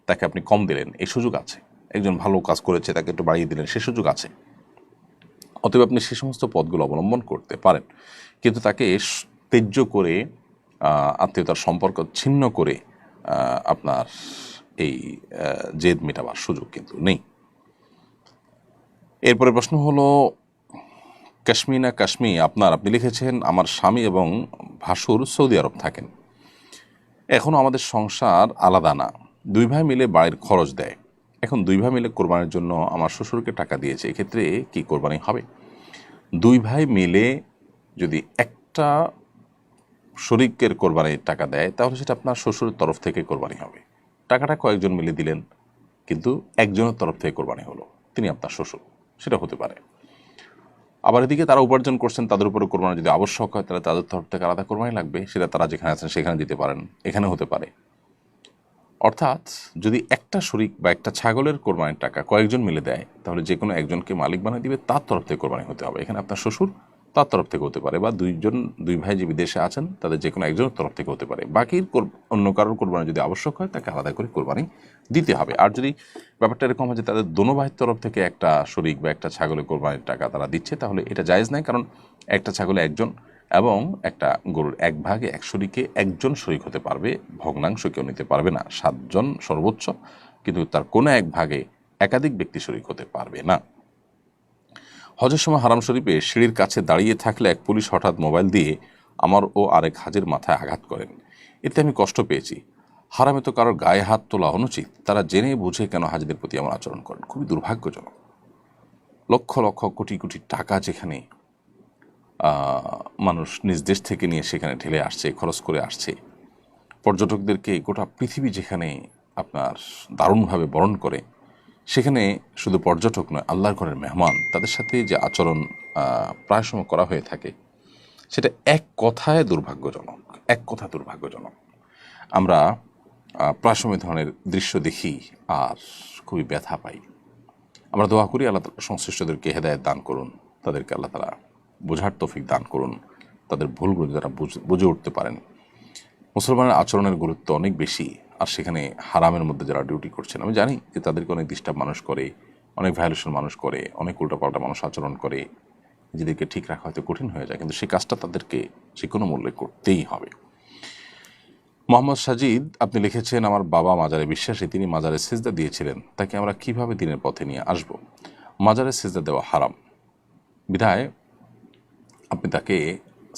তাকে আপনি কম দিলেন, এই সুযোগ আছে। একজন ভালো কাজ করেছে, তাকে একটু বাড়িয়ে দিলেন, সে সুযোগ আছে। অতএব আপনি সে সমস্ত পথগুলো অবলম্বন করতে পারেন, কিন্তু তাকে ত্যায্য করে, আত্মীয়তার সম্পর্ক ছিন্ন করে আপনার এই জেদ মেটাবার সুযোগ কিন্তু নেই। এরপরে প্রশ্ন হলো, কাশ্মী আপনি লিখেছেন, আমার স্বামী এবং ভাসুর সৌদি আরব থাকেন, এখনও আমাদের সংসার আলাদা না, দুই ভাই মিলে বাড়ির খরচ দেয়। এখন দুই ভাই মিলে কোরবানির জন্য আমার শ্বশুরকে টাকা দিয়েছে, এক্ষেত্রে কি কোরবানি হবে? দুই ভাই মিলে যদি একটা শরীকের কোরবানির টাকা দেয়, তাহলে সেটা আপনার শ্বশুরের তরফ থেকে কোরবানি হবে। টাকাটা কয়েকজন মিলে দিলেন, কিন্তু একজনের তরফ থেকে কোরবানি হলো, তিনি আপনার শ্বশুর, সেটা হতে পারে। আবার এদিকে তারা উপার্জন করছেন, তাদের উপরে কোরবানি যদি আবশ্যক হয়, তাহলে তাদের তরফ থেকে আলাদা কোরবানি লাগবে, সেটা তারা যেখানে আছেন সেখানে দিতে পারেন, এখানে হতে পারে। অর্থাৎ যদি একটা শরীক বা একটা ছাগলের কোরবানির টাকা কয়েকজন মিলে দেয়, তাহলে যে কোনো একজনকে মালিক বানিয়ে দিবে, তার তরফ থেকে কোরবানি হতে হবে। এখানে আপনার শ্বশুর, তার তরফ থেকে হতে পারে, বা দুই ভাই যে বিদেশে আছেন তাদের যে কোনো একজনের তরফ থেকে হতে পারে। বাকির অন্য কারোর কোরবানি যদি আবশ্যক হয়, তাকে আলাদা করে কোরবানি দিতে হবে। আর যদি ব্যাপারটা এরকম হয় যে তাদের দোনো ভাইয়ের তরফ থেকে একটা শরীক বা একটা ছাগলের কোরবানির টাকা তারা দিচ্ছে, তাহলে এটা জায়েজ নাই, কারণ একটা ছাগলে একজন এবং একটা গরুর এক ভাগে এক শরীকে একজন শরীক হতে পারবে, ভগ্নাংশ কেউ নিতে পারবে না, 7 জন সর্বোচ্চ, কিন্তু তার কোনো এক ভাগে একাধিক ব্যক্তি শরীক হতে পারবে না। হজের সময় হারাম শরীফে সিঁড়ির কাছে দাঁড়িয়ে থাকলে এক পুলিশ হঠাৎ মোবাইল দিয়ে আমার ও আরেক হাজির মাথায় আঘাত করেন। এতে আমি কষ্ট পেয়েছি। হারামে তো কারোর গায়ে হাত তোলা অনুচিত, তারা জেনে বুঝে কেন হাজিদের প্রতি এমন আচরণ করেন, খুবই দুর্ভাগ্যজনক। লক্ষ লক্ষ কোটি কোটি টাকা যেখানে মানুষ নিজ দেশ থেকে নিয়ে সেখানে ঢেলে আসছে, খরচ করে আসছে, পর্যটকদেরকে গোটা পৃথিবী যেখানে আপনার দারুণভাবে বরণ করে, সেখানে শুধু পর্যটক নয়, আল্লাহর ঘরের মেহমান, তাদের সাথে যে আচরণ প্রায় সময় করা হয়ে থাকে, সেটা এক কথায় দুর্ভাগ্যজনক, এক কথা দুর্ভাগ্যজনক। আমরা প্রায় সময় ধরনের দৃশ্য দেখি আর খুবই ব্যথা পাই। আমরা দোয়া করি আল্লাহ তাআলা সংশ্লিষ্টদেরকে হেদায়েত দান করুন, তাদেরকে আল্লাহ তাআলা বোঝার তৌফিক দান করুন, তাদের ভুলগুলো যারা বুঝে উঠতে পারেন। মুসলমানের আচরণের গুরুত্ব অনেক বেশি, আর সেখানে হারামের মধ্যে যারা ডিউটি করছেন, আমি জানি যে তাদেরকে অনেক ডিস্টার্ব মানুষ করে, অনেক ভায়োলেশন মানুষ করে, অনেক উল্টাপাল্টা মানুষ আচরণ করে, নিজেদেরকে ঠিক রাখা হয়তো কঠিন হয়ে যায়, কিন্তু সেই কাজটা তাদেরকে যে কোনো মূল্যে করতেই হবে। মোহাম্মদ সাজিদ আপনি লিখেছেন, আমার বাবা মাজারে বিশ্বাসী, তিনি মাজারে সিজদা দিয়েছিলেন, তাকে আমরা কিভাবে দিনের পথে নিয়ে আসব? মাজারে সিজদা দেওয়া হারাম, বিধায় আপনি তাকে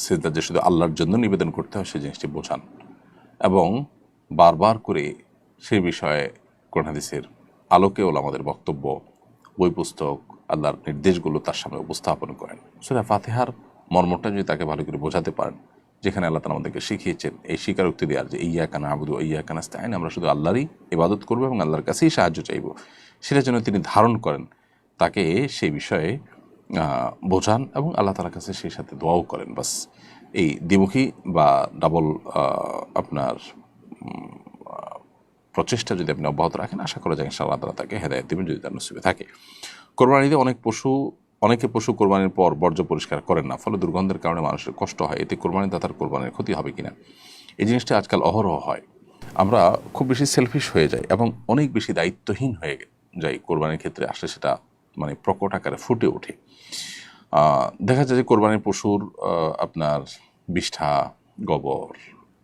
সিজদা যে শুধু আল্লাহর জন্য নিবেদন করতে হয় সেই জিনিসটি বোঝান, এবং বারবার করে সেই বিষয়ে কোরআন হাদিসের আলোকে ওলামাদের বক্তব্য, বই পুস্তক, আল্লাহর নির্দেশগুলো তার সামনে উপস্থাপন করেন। সূরা ফাতিহার মর্মটা যদি তাকে ভালো করে বোঝাতে পারেন, যেখানে আল্লাহ তাআলা আমাদেরকে শিখিয়েছেন এই স্বীকারোক্তি দেওয়ার যে ইয়্যাকা না'বুদু ওয়া ইয়্যাকা নাস্তাঈন, আমরা শুধু আল্লাহরই ইবাদত করব এবং আল্লাহর কাছেই সাহায্য চাইব, সেটা যেন তিনি ধারণ করেন, তাকে সেই বিষয়ে বোঝান এবং আল্লাহ তাআলার কাছে সেই সাথে দোয়াও করেন। বাস এই দ্বিমুখী বা ডাবল আপনার প্রচেষ্টা যদি আপনি অব্যাহত রাখেন, আশা করা যায় ইনশাআল্লাহ তাআলা তাকে হেদায়েত দেবেন যদি তার নসিবে থাকে। কোরবানিতে অনেকে পশু কোরবানির পর বর্জ্য পরিষ্কার করেন না, ফলে দুর্গন্ধের কারণে মানুষের কষ্ট হয়, এতে কোরবানিদাতার কোরবানির ক্ষতি হবে কিনা, এই জিনিসটা আজকাল অহরহ হয়। আমরা খুব বেশি সেলফিশ হয়ে যাই এবং অনেক বেশি দায়িত্বহীন হয়ে যাই কোরবানির ক্ষেত্রে, আসলে সেটা মানে প্রকট আকারে ফুটে ওঠে। দেখা যায় যে কোরবানির পশুর আপনার বিষ্ঠা, গোবর,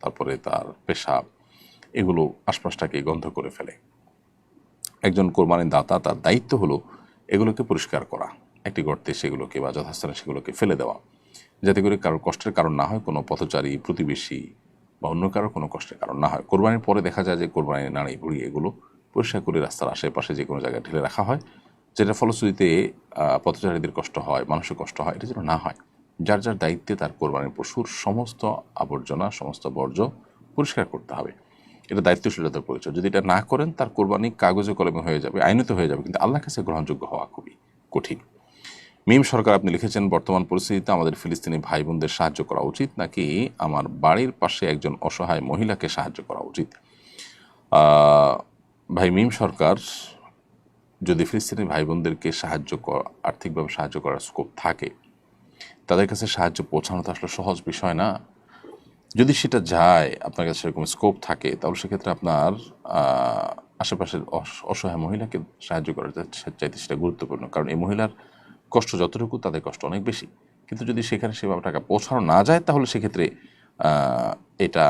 তারপরে তার পেশাব, এগুলো আশপাশটাকে গন্ধ করে ফেলে। একজন কোরবানির দাতা, তার দায়িত্ব হলো এগুলোকে পরিষ্কার করা, একটি গর্তে সেগুলোকে বা যথাস্থানে সেগুলোকে ফেলে দেওয়া, যাতে করে কারোর কষ্টের কারণ না হয়, কোনো পথচারী, প্রতিবেশী বা অন্য কারোর কোনো কষ্টের কারণ না হয়। কোরবানির পরে দেখা যায় যে কোরবানির নাড়ি ভুড়ি এগুলো পরিষ্কার করে রাস্তার আশেপাশে যে কোনো জায়গায় ঢেলে রাখা হয়, যেটা ফলশ্রুতিতে পথচারীদের কষ্ট হয়, মানুষের কষ্ট হয়, এটা যেন না হয়। যার যার দায়িত্বে তার কোরবানির পশুর সমস্ত আবর্জনা, সমস্ত বর্জ্য পরিষ্কার করতে হবে, এটা দায়িত্বশীলতার পরিচয়। যদি এটা না করেন, তার কোরবানি কাগজে কলমে হয়ে যাবে, আইনত হয়ে যাবে, কিন্তু আল্লাহর কাছে গ্রহণযোগ্য হওয়া খুবই কঠিন। মিম সরকার আপনি লিখেছেন, বর্তমান পরিস্থিতিতে আমাদের ফিলিস্তিনি ভাই বোনদের সাহায্য করা উচিত নাকি আমার বাড়ির পাশে একজন অসহায় মহিলাকে সাহায্য করা উচিত? ভাই মিম সরকার, যদি ফিলিস্তিনি ভাই বোনদেরকে আর্থিকভাবে সাহায্য করার স্কোপ থাকে, তাদের কাছে সাহায্য পৌঁছানো তো আসলে সহজ বিষয় না। যদি সেটা যায়, আপনার কাছে সেরকম স্কোপ থাকে, তাহলে সেক্ষেত্রে আপনার আশেপাশের অসহায় মহিলাকে সাহায্য করার চাইতে সেটা গুরুত্বপূর্ণ, কারণ এই মহিলার কষ্ট যতটুকু, তাদের কষ্ট অনেক বেশি। কিন্তু যদি সেখানে সেভাবে টাকা পৌঁছানো না যায়, তাহলে সেক্ষেত্রে এটা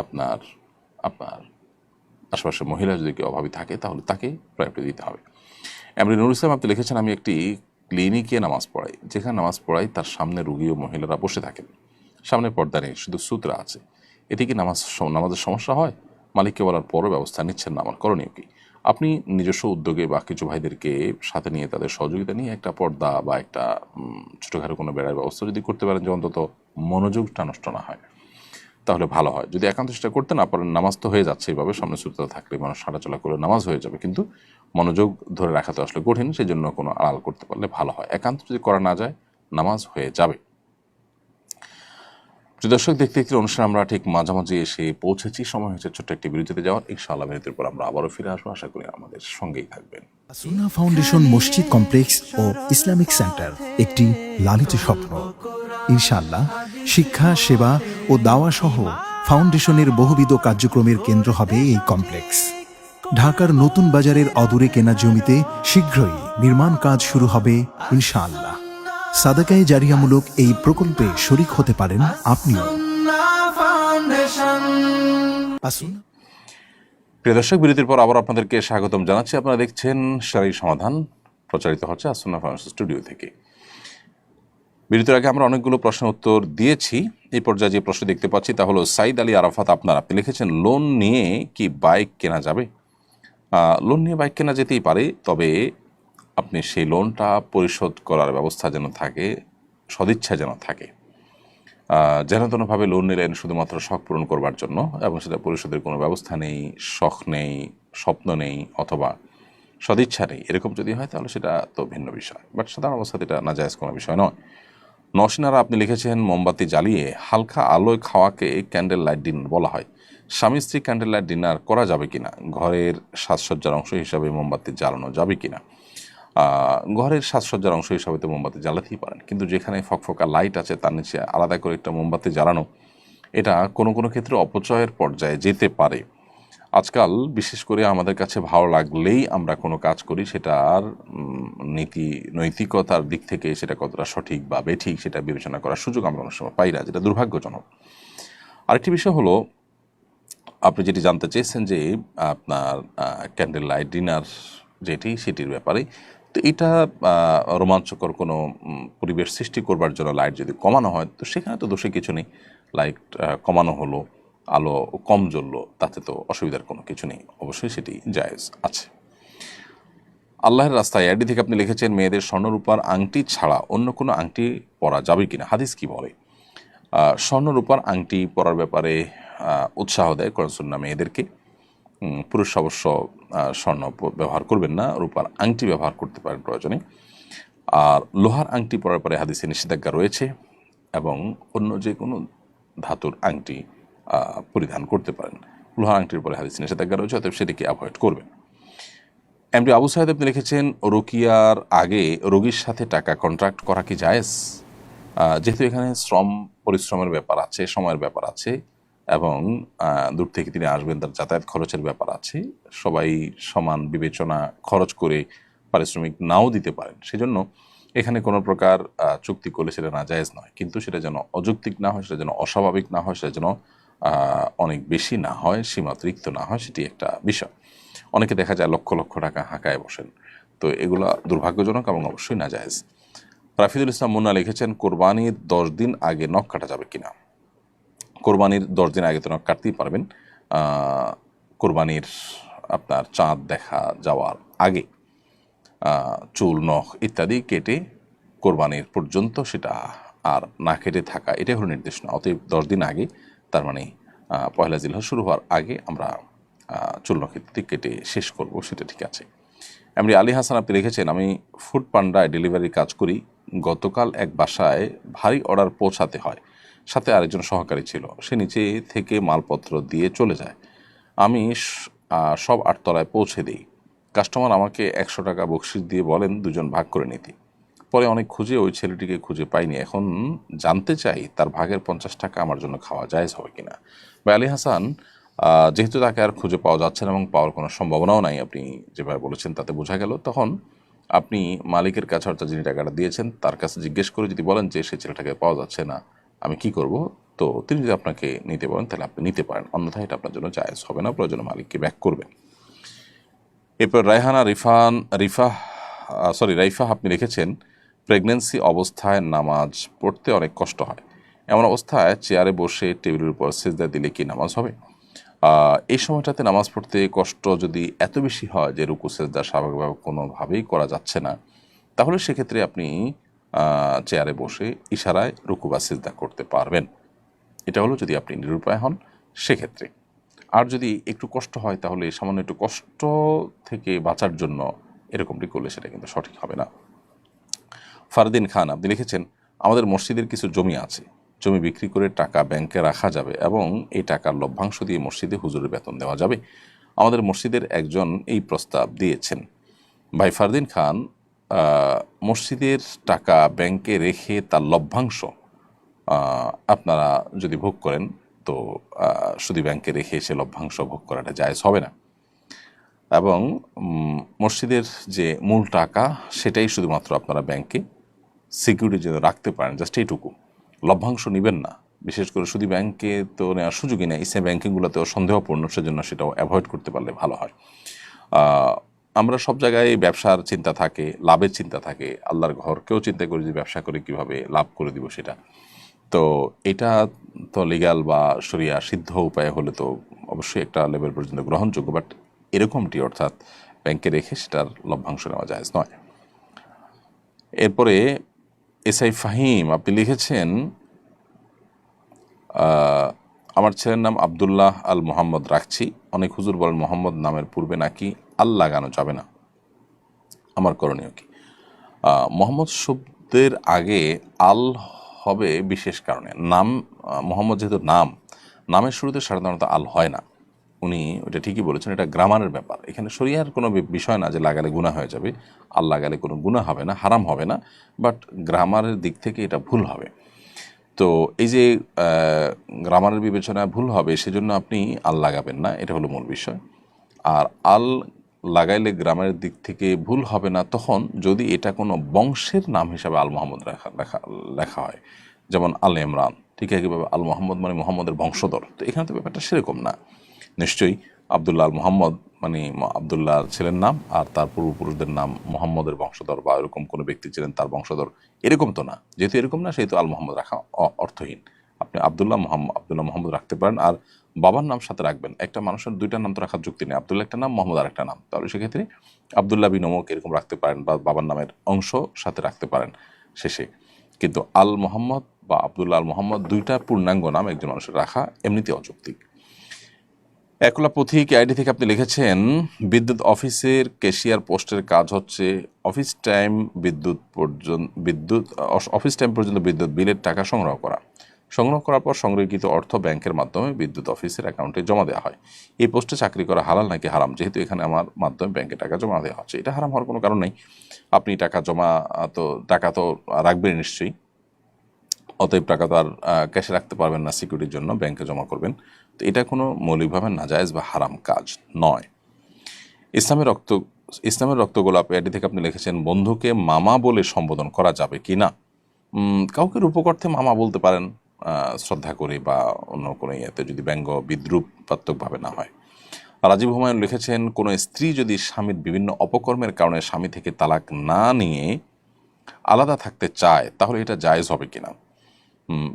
আপনার আশেপাশের মহিলা যদি কেউ অভাবী থাকে, তাহলে তাকে প্রায়োরিটি দিতে হবে। এমনি নুর ইসলাম আপনি লিখেছেন, আমি একটি ক্লিনিকে নামাজ পড়াই, যেখানে নামাজ পড়াই তার সামনে রুগী ও মহিলারা বসে থাকেন, সামনে পর্দা নেই, শুধু সূত্রা আছে, এটি কি নামাজের সমস্যা হয়? মালিককে বলার পরও ব্যবস্থা নিচ্ছেন না, আমার করণীয় কি? আপনি নিজস্ব উদ্যোগে বা কিছু ভাইদেরকে সাথে নিয়ে তাদের সহযোগিতা নিয়ে একটা পর্দা বা একটা ছোটোখাটো কোনো বেড়ার ব্যবস্থা যদি করতে পারেন, যে অন্তত মনোযোগটা নষ্ট না হয়, তাহলে ভালো হয়। যদি একান্ত চেষ্টা করতে না পারেন, নামাজ তো হয়ে যাচ্ছে এইভাবে, সামনে সুতরাং থাকলে মানুষ হাঁটাচলা করে নামাজ হয়ে যাবে, কিন্তু মনোযোগ ধরে রাখা তো আসলে কঠিন, সেই জন্য কোনো আড়াল করতে পারলে ভালো হয়। একান্ত যদি করা না যায়, নামাজ হয়ে যাবে। দর্শক, দেখতে দেখতে অনুষ্ঠান আমরা ঠিক মাঝামাঝি এসে পৌঁছেছি। সময় হয়েছে ছোট্ট একটি বিরতিতে যাওয়ার। ইনশাআল্লাহ বিরতির পর আমরা আবারও ফিরে আসবো। আশা করি আমাদের সঙ্গেই থাকবেন। সুন্নাহ ফাউন্ডেশন মসজিদ কমপ্লেক্স ও ইসলামিক সেন্টার একটি লালিত স্বপ্ন। ইনশাআল্লাহ শিক্ষা, সেবা ও দাওয়া সহ ফাউন্ডেশনের বহুবিধ কার্যক্রমের কেন্দ্র হবে এই কমপ্লেক্স। ঢাকার নতুন বাজারের অদূরে কেনা জমিতে শীঘ্রই নির্মাণ কাজ শুরু হবে ইনশাআল্লাহ। সাদাকায়ে জারিয়ামূলক এই প্রকল্পে শরিক হতে পারেন আপনিও। আসুন। প্রিয় দর্শক, বিরতির পর আবার আপনাদেরকে স্বাগতম জানাচ্ছি। আপনারা দেখছেন শারীরিক সমাধান, প্রচারিত হচ্ছে আসুন্নাহ ফাউন্ডেশন স্টুডিও থেকে। বিরতির আগে আমরা অনেকগুলো প্রশ্ন উত্তর দিয়েছি। এই পর্যায়ে যে প্রশ্ন দেখতে পাচ্ছি তা হলো সাইদ আলী আরাফাত আপনি লিখেছেন, লোন নিয়ে কি বাইক কেনা যাবে? লোন নিয়ে বাইক কেনা যেতেই পারে, তবে আপনি সেই লোনটা পরিশোধ করার ব্যবস্থা যেন থাকে, সদিচ্ছা যেন থাকে। যেন তেনভাবে লোন নিলেন শুধুমাত্র শখ পূরণ করবার জন্য এবং সেটা পরিশোধের কোনো ব্যবস্থা নেই, শখ নেই, স্বপ্ন নেই, অথবা সদিচ্ছা নেই, এরকম যদি হয় তাহলে সেটা তো ভিন্ন বিষয়। বাট সাধারণ অবস্থাতে এটা নাজায়েজ কোনো বিষয় নয়। নওশিনারা আপনি লিখেছেন, মোমবাতি জ্বালিয়ে হালকা আলোয় খাওয়াকে ক্যান্ডেল লাইট ডিনার বলা হয়। স্বামী স্ত্রী ক্যান্ডেল লাইট ডিনার করা যাবে কিনা? ঘরের সাজসজ্জার অংশ হিসাবে মোমবাতি জ্বালানো যাবে কিনা? ঘরের সাজসজ্জার অংশ হিসাবে তো মোমবাতি জ্বালাতেই পারেন, কিন্তু যেখানে ফকফকা লাইট আছে তার নিচে আলাদা করে একটা মোমবাতি জ্বালানো, এটা কোনো কোনো ক্ষেত্রে অপচয়ের পর্যায়ে যেতে পারে। আজকাল বিশেষ করে আমাদের কাছে ভালো লাগলেই আমরা কোনো কাজ করি, সেটার নৈতিকতার দিক থেকে সেটা কতটা সঠিক বা বেঠিক সেটা বিবেচনা করার সুযোগ আমরা অনেক সময় পাই না, যেটা দুর্ভাগ্যজনক। আরেকটি বিষয় হলো, আপনি যেটি জানতে চেয়েছেন যে আপনার ক্যান্ডেল লাইট ডিনার যেটি, সেটির ব্যাপারে। তো এটা রোমাঞ্চকর কোনো পরিবেশ সৃষ্টি করবার জন্য লাইট যদি কমানো হয়, তো সেখানে তো দোষে কিছু নেই। লাইট কমানো হলো, আলো কম জ্বললো, তাতে তো অসুবিধার কোনো কিছু নেই, অবশ্যই সেটি জায়েজ আছে। আল্লাহর রাস্তায় আইডি থেকে আপনি লিখেছেন, মেয়েদের স্বর্ণরূপার আংটি ছাড়া অন্য কোনো আংটি পরা যাবে কিনা? হাদিস কি বলে? স্বর্ণরূপার আংটি পরার ব্যাপারে উৎসাহ দেয় কোরআন সুন্নাহ মেয়েদেরকে। পুরুষ অবশ্য স্বর্ণ ব্যবহার করবেন না, রূপার আংটি ব্যবহার করতে পারেন প্রয়োজনে। আর লোহার আংটি পরার পরে হাদিসে নিষেধাজ্ঞা রয়েছে, এবং অন্য যে কোনো ধাতুর আংটি পরিধান করতে পারেন। লোহার আংটির পরে হাদিসে নিষেধাজ্ঞা রয়েছে, অতএব সেটিকে অ্যাভয়েড করবেন। এমডি আবু সাহেদ আপনি লিখেছেন, রুকিয়ার আগে রোগীর সাথে টাকা কন্ট্রাক্ট করা কি জায়েজ? যেহেতু এখানে পরিশ্রমের ব্যাপার আছে, সময়ের ব্যাপার আছে, এবং দূর থেকে তিনি আসবেন, তার যাতায়াত খরচের ব্যাপার আছে, সবাই সমান বিবেচনা খরচ করে পারিশ্রমিক নাও দিতে পারেন, সেজন্য এখানে কোনো প্রকার চুক্তি করলে সেটা নাজায়েজ নয়। কিন্তু সেটা যেন অযৌক্তিক না হয়, সেটা যেন অস্বাভাবিক না হয়, সেটা যেন অনেক বেশি না হয়, সীমাতিরিক্ত না হয়, সেটি একটা বিষয়। অনেকে দেখা যায় লক্ষ লক্ষ টাকা হাঁকায় বসেন, তো এগুলো দুর্ভাগ্যজনক এবং অবশ্যই নাজায়েজ। রাফিদুল ইসলাম মুন্না লিখেছেন, কোরবানির 10 দিন আগে নখ কাটা যাবে কিনা? কোরবানির 10 দিন আগে তো নখ কাটতেই পারবেন। কোরবানির আপনার চাঁদ দেখা যাওয়ার আগে চুল, নখ ইত্যাদি কেটে কোরবানির পর্যন্ত সেটা আর না কেটে থাকা, এটাই হলো নির্দেশ না। অতএব 10 দিন আগে, তার মানে পয়লা জিলহজ শুরু হওয়ার আগে আমরা চুল নখ ইত্যাদি কেটে শেষ করব, সেটা ঠিক আছে। এমনি আলী হাসান আপনি লিখেছেন, আমি ফুড পান্ডায় ডেলিভারি কাজ করি। গতকাল এক বাসায় ভারী অর্ডার পৌঁছাতে হয়, সাথে আরেকজন সহকারী ছিল, সে নিচে থেকে মালপত্র দিয়ে চলে যায়। আমি সব 8 তলায় পৌঁছে দিই। কাস্টমার আমাকে 100 টাকা বকশিশ দিয়ে বলেন দুজন ভাগ করে নিতে। পরে অনেক খুঁজে ওই ছেলেটিকে খুঁজে পাইনি। এখন জানতে চাই তার ভাগের 50 টাকা আমার জন্য খাওয়া জায়েজ হবে কিনা? বা আলী হাসান, যেহেতু তাকে আর খুঁজে পাওয়া যাচ্ছে না এবং পাওয়ার কোনো সম্ভাবনাও নাই, আপনি যেভাবে বলেছেন তাতে বোঝা গেল, তখন আপনি মালিকের কাছে, অর্থাৎ যিনি টাকাটা দিয়েছেন তার কাছে জিজ্ঞেস করে যদি বলেন যে সেই ছেলেটাকে পাওয়া যাচ্ছে না, আমি কি করব, তো তিনি যদি আপনাকে নিতে বলেন তাহলে আপনি নিতে পারেন, অন্যথায় এটা আপনার জন্য জায়েজ হবে না, প্রয়োজনে মালিককে ব্যাক করবেন। এরপর রাইফা আপনি লিখেছেন, প্রেগনেন্সি অবস্থায় নামাজ পড়তে অনেক কষ্ট হয়, এমন অবস্থায় চেয়ারে বসে টেবিলের উপর সিজদা দিলে কি নামাজ হবে? এই সময়টাতে নামাজ পড়তে কষ্ট যদি এত বেশি হয় যে রুকু সিজদা স্বাভাবিকভাবে কোনোভাবেই করা যাচ্ছে না, তাহলে সেক্ষেত্রে আপনি চেয়ারে বসে ইশারায় রুকু বা সিজদা করতে পারবেন। এটা হলো যদি আপনি নিরুপায় হন সেক্ষেত্রে। আর যদি একটু কষ্ট হয় তাহলে সামান্য একটু কষ্ট থেকে বাঁচার জন্য এরকমটি করলে সেটা কিন্তু সঠিক হবে না। ফারদিন খান আপনি লিখেছেন, আমাদের মসজিদের কিছু জমি আছে, জমি বিক্রি করে টাকা ব্যাংকে রাখা যাবে এবং এই টাকার লভ্যাংশ দিয়ে মসজিদে হুজুরের বেতন দেওয়া যাবে। আমাদের মসজিদের একজন এই প্রস্তাব দিয়েছেন। ভাই ফারদিন খান, মসজিদের টাকা ব্যাংকে রেখে তার লভ্যাংশ আপনারা যদি ভোগ করেন তো শুধু ব্যাংকে রেখে সে লভ্যাংশ ভোগ করাটা জায়েজ হবে না। এবং মসজিদের যে মূল টাকা সেটাই শুধুমাত্র আপনারা ব্যাংকে সিকিউরিটির জন্য রাখতে পারেন, জাস্ট এইটুকু। লভ্যাংশ নেবেন না, বিশেষ করে শুধু ব্যাংকে তো নেওয়ার সুযোগই নেই, ইসলামী ব্যাংকিংগুলোতেও সন্দেহপূর্ণ, সেজন্য সেটাও অ্যাভয়েড করতে পারলে ভালো হয়। আমরা সব জায়গায় ব্যবসার চিন্তা থাকে, লাভের চিন্তা থাকে, আল্লাহর ঘরকেও চিন্তা করি যে ব্যবসা করে কীভাবে লাভ করে দিব সেটা। তো এটা তো লিগ্যাল বা শরিয়া সিদ্ধ উপায় হলে তো অবশ্যই একটা লেভেল পর্যন্ত গ্রহণযোগ্য, বাট এরকমটি অর্থাৎ ব্যাংকে রেখে সেটার লভ্যাংশ নেওয়া জায়েজ নয়। এরপরে এসআই ফাহিম আপনি লিখেছেন, আমার ছেলের নাম আবদুল্লাহ আল মোহাম্মদ রাখছি, অনেক হুজুর বলেন মোহাম্মদ নামের পূর্বে নাকি আল লাগানো যাবে না, আমার করণীয় কি? মোহাম্মদ শব্দের আগে আল হবে বিশেষ কারণে। নাম মোহাম্মদ যেহেতু নামের শুরুতে সাধারণত আল হয় না। উনি ওটা ঠিকই বলেছেন, এটা গ্রামারের ব্যাপার, এখানে শরিয়ার কোনো বিষয় না যে লাগালে গুনাহ হয়ে যাবে। আল লাগালে কোনো গুনাহ হবে না, হারাম হবে না, বাট গ্রামারের দিক থেকে এটা ভুল হবে। তো এই যে গ্রামারের বিবেচনায় ভুল হবে, সেজন্য আপনি আল লাগাবেন না, এটা হলো মূল বিষয়। আর আল লাগাইলে গ্রামের দিক থেকে ভুল হবে না তখন যদি এটা কোনো বংশের নাম হিসাবে আল মোহাম্মদ লেখা হয়, যেমন আল ইমরান, ঠিক একইভাবে আল মোহাম্মদ মানে মোহাম্মদের বংশধর। তো এখানে তো ব্যাপারটা সেরকম না। নিশ্চয়ই আবদুল্লাহ আল মোহাম্মদ মানে আবদুল্লাহ ছেলের নাম, আর তার পূর্বপুরুষদের নাম মোহাম্মদের বংশধর বা এরকম কোনো ব্যক্তি ছিলেন তার বংশধর, এরকম তো না। যেহেতু এরকম না, সেহেতু আল মোহাম্মদ রাখা অর্থহীন। আপনি আবদুল্লাহ মোহাম্মদ রাখতে পারেন, আর বাবার নাম সাথে রাখবেন। একটা মানুষের দুইটা নাম তো রাখার যুক্তি নেই, আবদুল্লাহ একটা নাম, মোহাম্মদ আর একটা নাম। তাহলে সেক্ষেত্রে আবদুল্লাহ বিন ওমর এরকম রাখতে পারেন, বা বাবার নামের অংশ সাথে রাখতে পারেন শেষে। কিন্তু আল মোহাম্মদ বা আবদুল্লাহ আল মোহাম্মদ দুইটা পূর্ণাঙ্গ নাম একজন মানুষের রাখা এমনিতে অযৌক্তিক। একলা পথিক আইডি থেকে আপনি লিখেছেন, বিদ্যুৎ অফিসের ক্যাশিয়ার পোস্টের কাজ হচ্ছে অফিস টাইম পর্যন্ত বিদ্যুৎ বিলের টাকা সংগ্রহ করার পর সংরক্ষিত অর্থ ব্যাংকের মাধ্যমে বিদ্যুৎ অফিসের অ্যাকাউন্টে জমা দেওয়া হয়। এই পোস্টে চাকরি করা হালাল নাকি হারাম? যেহেতু এখানে আমার মাধ্যমে ব্যাংকে টাকা জমা দেওয়া হচ্ছে, এটা হারাম হওয়ার কোনো কারণ নেই। আপনি টাকা তো রাখবেন নিশ্চয়ই, অতএব টাকা তো আর ক্যাশে রাখতে পারবেন না, সিকিউরিটির জন্য ব্যাংকে জমা করবেন। তো এটা কোনো মৌলিকভাবে নাজায়েজ বা হারাম কাজ নয়। ইসলামের রক্তগোলাপ এডি থেকে আপনি লিখেছেন, বন্ধুকে মামা বলে সম্বোধন করা যাবে কি না? কাউকে রূপকর্থে মামা বলতে পারেন, শ্রদ্ধা করে বা অন্য কোনো ইয়েতে, যদি ব্যঙ্গ বিদ্রুপাত্মকভাবে না হয়। রাজীব হুমায়ুন লিখেছেন, কোনো স্ত্রী যদি স্বামীর বিভিন্ন অপকর্মের কারণে স্বামী থেকে তালাক না নিয়ে আলাদা থাকতে চায় তাহলে এটা জায়েজ হবে কিনা?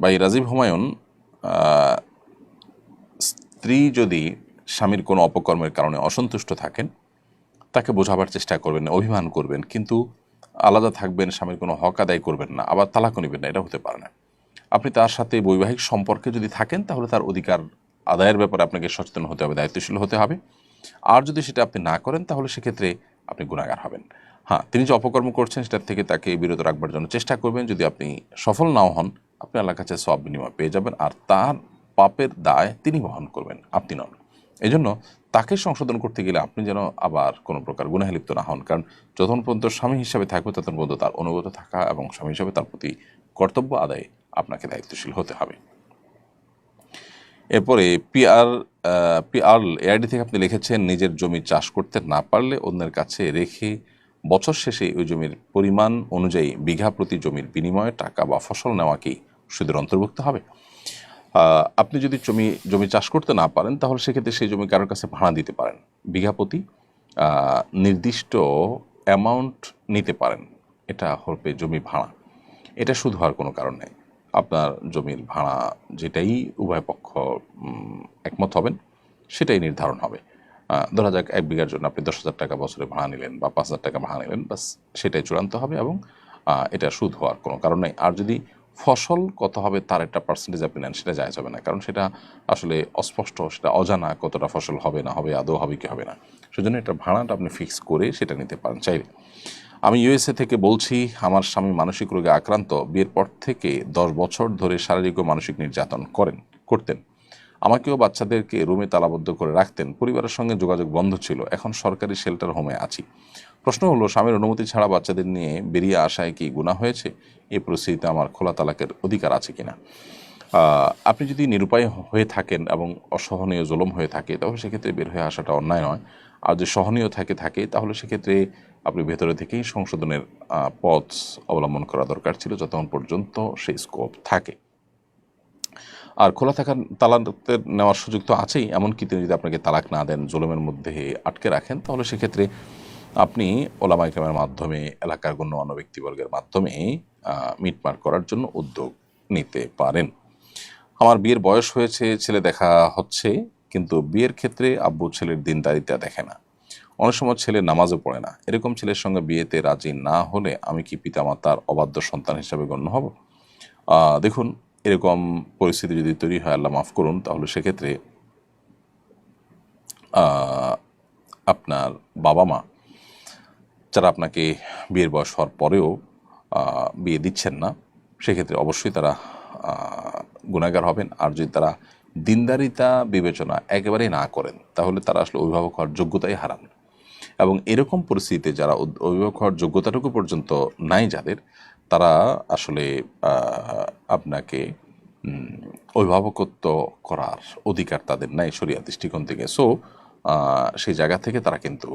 ভাই রাজীব হুমায়ুন, স্ত্রী যদি স্বামীর কোনো অপকর্মের কারণে অসন্তুষ্ট থাকেন, তাকে বোঝাবার চেষ্টা করবেন, অভিমান করবেন, কিন্তু আলাদা থাকবেন, স্বামীর কোনো হক আদায় করবেন না, আবার তালাকও নেবেন না, এটা হতে পারে না। আপনি তার সাথে বৈবাহিক সম্পর্কে যদি থাকেন তাহলে তার অধিকার আদায়ের ব্যাপারে আপনাকে সচেতন হতে হবে, দায়িত্বশীল হতে হবে। আর যদি সেটা আপনি না করেন তাহলে সেক্ষেত্রে আপনি গুনাহগার হবেন। হ্যাঁ, তিনি যে অপকর্ম করছেন সেটার থেকে তাকে বিরত রাখবার জন্য চেষ্টা করবেন। যদি আপনি সফল নাও হন, আপনি আল্লাহর কাছে সওয়াব বিনিময় পেয়ে যাবেন, আর তার পাপের দায় তিনি বহন করবেন, আপনি নন। এই জন্য তাকে সংশোধন করতে গেলে আপনি যেন আবার কোনো প্রকার গুনাহে লিপ্ত না হন, কারণ যতক্ষণ পর্যন্ত স্বামী হিসাবে থাকবে ততক্ষণ পর্যন্ত তার অনুগত থাকা এবং স্বামী হিসাবে তার প্রতি কর্তব্য আদায়ে আপনাকে দায়িত্বশীল হতে হবে। এরপরে পিআর এআইডি থেকে আপনি লিখেছেন, নিজের জমি চাষ করতে না পারলে অন্যের কাছে রেখে বছর শেষে ওই জমির পরিমাণ অনুযায়ী বিঘা প্রতি জমির বিনিময়ে টাকা বা ফসল নেওয়া কি সুদের অন্তর্ভুক্ত হবে? আপনি যদি জমি চাষ করতে না পারেন তাহলে সেক্ষেত্রে সেই জমি কারোর কাছে ভাড়া দিতে পারেন, বিঘা প্রতি নির্দিষ্ট অ্যামাউন্ট নিতে পারেন, এটা হবে জমি ভাড়া। এটা সুদ হওয়ার কোনো কারণ নেই। আপনার জমির ভাড়া যেটাই উভয় পক্ষ একমত হবেন সেটাই নির্ধারণ হবে। ধরা যাক 1 বিঘার জন্য আপনি 10,000 টাকা বছরে ভাড়া নিলেন বা 5,000 টাকা ভাড়া নিলেন, বাস সেটাই চূড়ান্ত হবে এবং এটা সুদ হওয়ার কোনো কারণ নেই। আর যদি ফসল কত হবে তার একটা পার্সেন্টেজ আপনি নেন, সেটা জায়েজ হবে না, কারণ সেটা আসলে অস্পষ্ট, সেটা অজানা কতটা ফসল হবে না হবে, আদৌ হবে কি হবে না। সেজন্য এটা ভাড়াটা আপনি ফিক্স করে সেটা নিতে পারেন চাইলে। আমি ইউএসএ থেকে বলছি, আমার স্বামী মানসিক রোগে আক্রান্ত। বিয়ের পর থেকে 10 বছর ধরে শারীরিক ও মানসিক নির্যাতন করতেন। আমাকেও বাচ্চাদেরকে রুমে তালাবদ্ধ করে রাখতেন। পরিবারের সঙ্গে যোগাযোগ বন্ধ ছিল। এখন সরকারি শেল্টার হোমে আছি। প্রশ্ন হলো, স্বামীর অনুমতি ছাড়া বাচ্চাদের নিয়ে বেরিয়ে আসায় কি গুনাহ হয়েছে? এই পরিস্থিতিতে আমার খোলা তালাকের অধিকার আছে কিনা? আপনি যদি নিরুপায় হয়ে থাকেন এবং অসহনীয় জুলুম হয়ে থাকে, তাহলে সেক্ষেত্রে বের হয়ে আসাটা অন্যায় নয়। আর যদি সহনীয় থাকে তাহলে সেক্ষেত্রে আপনি ভেতরে থেকেই সংশোধনের পথ অবলম্বন করা দরকার ছিল, যতক্ষণ পর্যন্ত সেই স্কোপ থাকে। আর খোলা থাকার তালাক নেওয়ার সুযোগ তো আছেই, এমনকি তিনি যদি আপনাকে তালাক না দেন, জুলুমের মধ্যে আটকে রাখেন, তাহলে সেক্ষেত্রে আপনি ওলামা ইকরামের মাধ্যমে, এলাকার গণ্যমান্য ব্যক্তিবর্গের মাধ্যমে মিটমাট করার জন্য উদ্যোগ নিতে পারেন। আমার বিয়ের বয়স হয়েছে, ছেলে দেখা হচ্ছে, কিন্তু বিয়ের ক্ষেত্রে আব্বু ছেলের দিনদারিতা দেখে না। অনেক সময় ছেলে নামাজও পড়ে না। এরকম ছেলের সঙ্গে বিয়েতে রাজি না হলে আমি কি পিতামাতার অবাধ্য সন্তান হিসাবে গণ্য হব? দেখুন, এরকম পরিস্থিতি যদি তৈরি হয়, আল্লাহ মাফ করুন, তাহলে সেক্ষেত্রে আপনার বাবা মা যারা আপনাকে বিয়ের বয়স হওয়ার পরেও বিয়ে দিচ্ছেন না, সেক্ষেত্রে অবশ্যই তারা গুনাহগার হবেন। আর যদি তারা দিনদারিতা বিবেচনা একেবারেই না করেন, তাহলে তারা আসলে অভিভাবক হওয়ার যোগ্যতাই হারান। এবং এরকম পরিস্থিতিতে যারা অভিভাবক হওয়ার যোগ্যতাটুকু পর্যন্ত নাই যাদের, তারা আসলে আপনাকে অভিভাবকত্ব করার অধিকার তাদের নাই শরিয়াত দৃষ্টিকোণ থেকে। সো সেই জায়গা থেকে তারা কিন্তু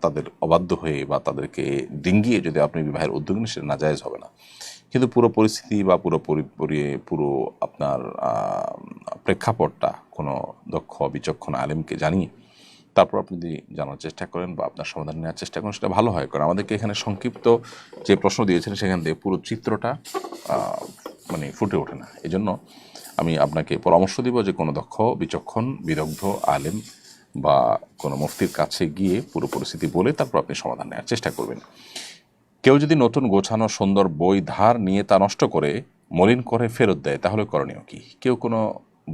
তাদের অবাধ্য হয়ে বা তাদেরকে ডিঙ্গিয়ে যদি আপনি বিবাহের উদ্যোগ নেন, সেটা নাজায়েজ হবে না। কিন্তু পুরো পরিস্থিতি বা পুরো আপনার প্রেক্ষাপটটা কোনো দক্ষ বিচক্ষণ আলেমকে জানিয়ে তারপর আপনি যদি জানার চেষ্টা করেন বা আপনার সমাধান নেওয়ার চেষ্টা করেন, সেটা ভালো হয়। কারণ আমাদেরকে এখানে সংক্ষিপ্ত যে প্রশ্ন দিয়েছেন, সেখান থেকে পুরো চিত্রটা মানে ফুটে ওঠে না। এই জন্য আমি আপনাকে পরামর্শ দিব যে কোনো দক্ষ বিচক্ষণ বিদগ্ধ আলেম বা কোনো মুফতির কাছে গিয়ে পুরো পরিস্থিতি বলে তারপর আপনি সমাধান নেওয়ার চেষ্টা করবেন। কেউ যদি নতুন গোছানো সুন্দর বই ধার নিয়ে তা নষ্ট করে মলিন করে ফেরত দেয়, তাহলে করণীয় কি? কেউ কোনো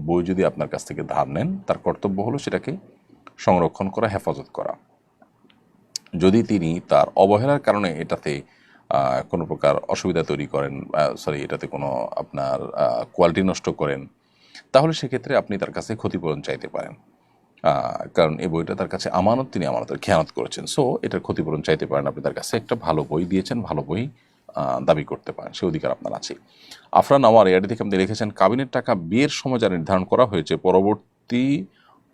বই যদি আপনার কাছ থেকে ধার নেন, তার কর্তব্য হলো সেটাকে সংরক্ষণ করা, হেফাজত করা। যদি তিনি তার অবহেলার কারণে এটাতে কোনো প্রকার অসুবিধা তৈরি করেন, এটাতে কোনো আপনার কোয়ালিটি নষ্ট করেন, তাহলে সেক্ষেত্রে আপনি তার কাছে ক্ষতিপূরণ চাইতে পারেন। কারণ এই বইটা তার কাছে আমানত, তিনি আমানতের খেয়ানত করেছেন। সো এটার ক্ষতিপূরণ চাইতে পারেন। আপনি তার কাছে একটা ভালো বই দিয়েছেন, ভালো বই দাবি করতে পারেন, সে অধিকার আপনার আছে। আফরান আমার এআডি থেকে আপনি লিখেছেন, কাবিনের টাকা বিয়ের সময় যা নির্ধারণ করা হয়েছে, পরবর্তী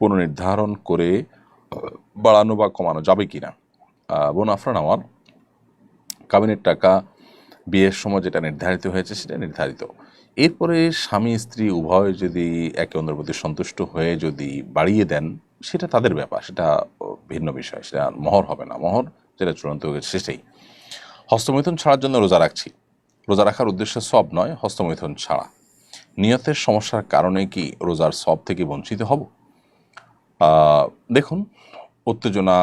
পুনর্নির্ধারণ করে বাড়ানো বা কমানো যাবে কিনা? বোন আফরান আমার, কাবিনের টাকা বিয়ের সময় যেটা নির্ধারিত হয়েছে সেটা নির্ধারিত। এরপরে স্বামী স্ত্রী উভয় যদি একে অন্যের প্রতি সন্তুষ্ট হয়ে যদি বাড়িয়ে দেন, সেটা তাদের ব্যাপার, সেটা ভিন্ন বিষয়, সেটা মহর হবে না। মহর যেটা চূড়ান্ত হয়ে গেছে সেটাই। হস্তমৈথুন ছাড়ার জন্য রোজা রাখছি। রোজা রাখার উদ্দেশ্যে সব নয়, হস্তমৈথুন ছাড়া। নিয়তের সমস্যার কারণে কি রোজার সব থেকে বঞ্চিত হব? দেখুন, উত্তেজনা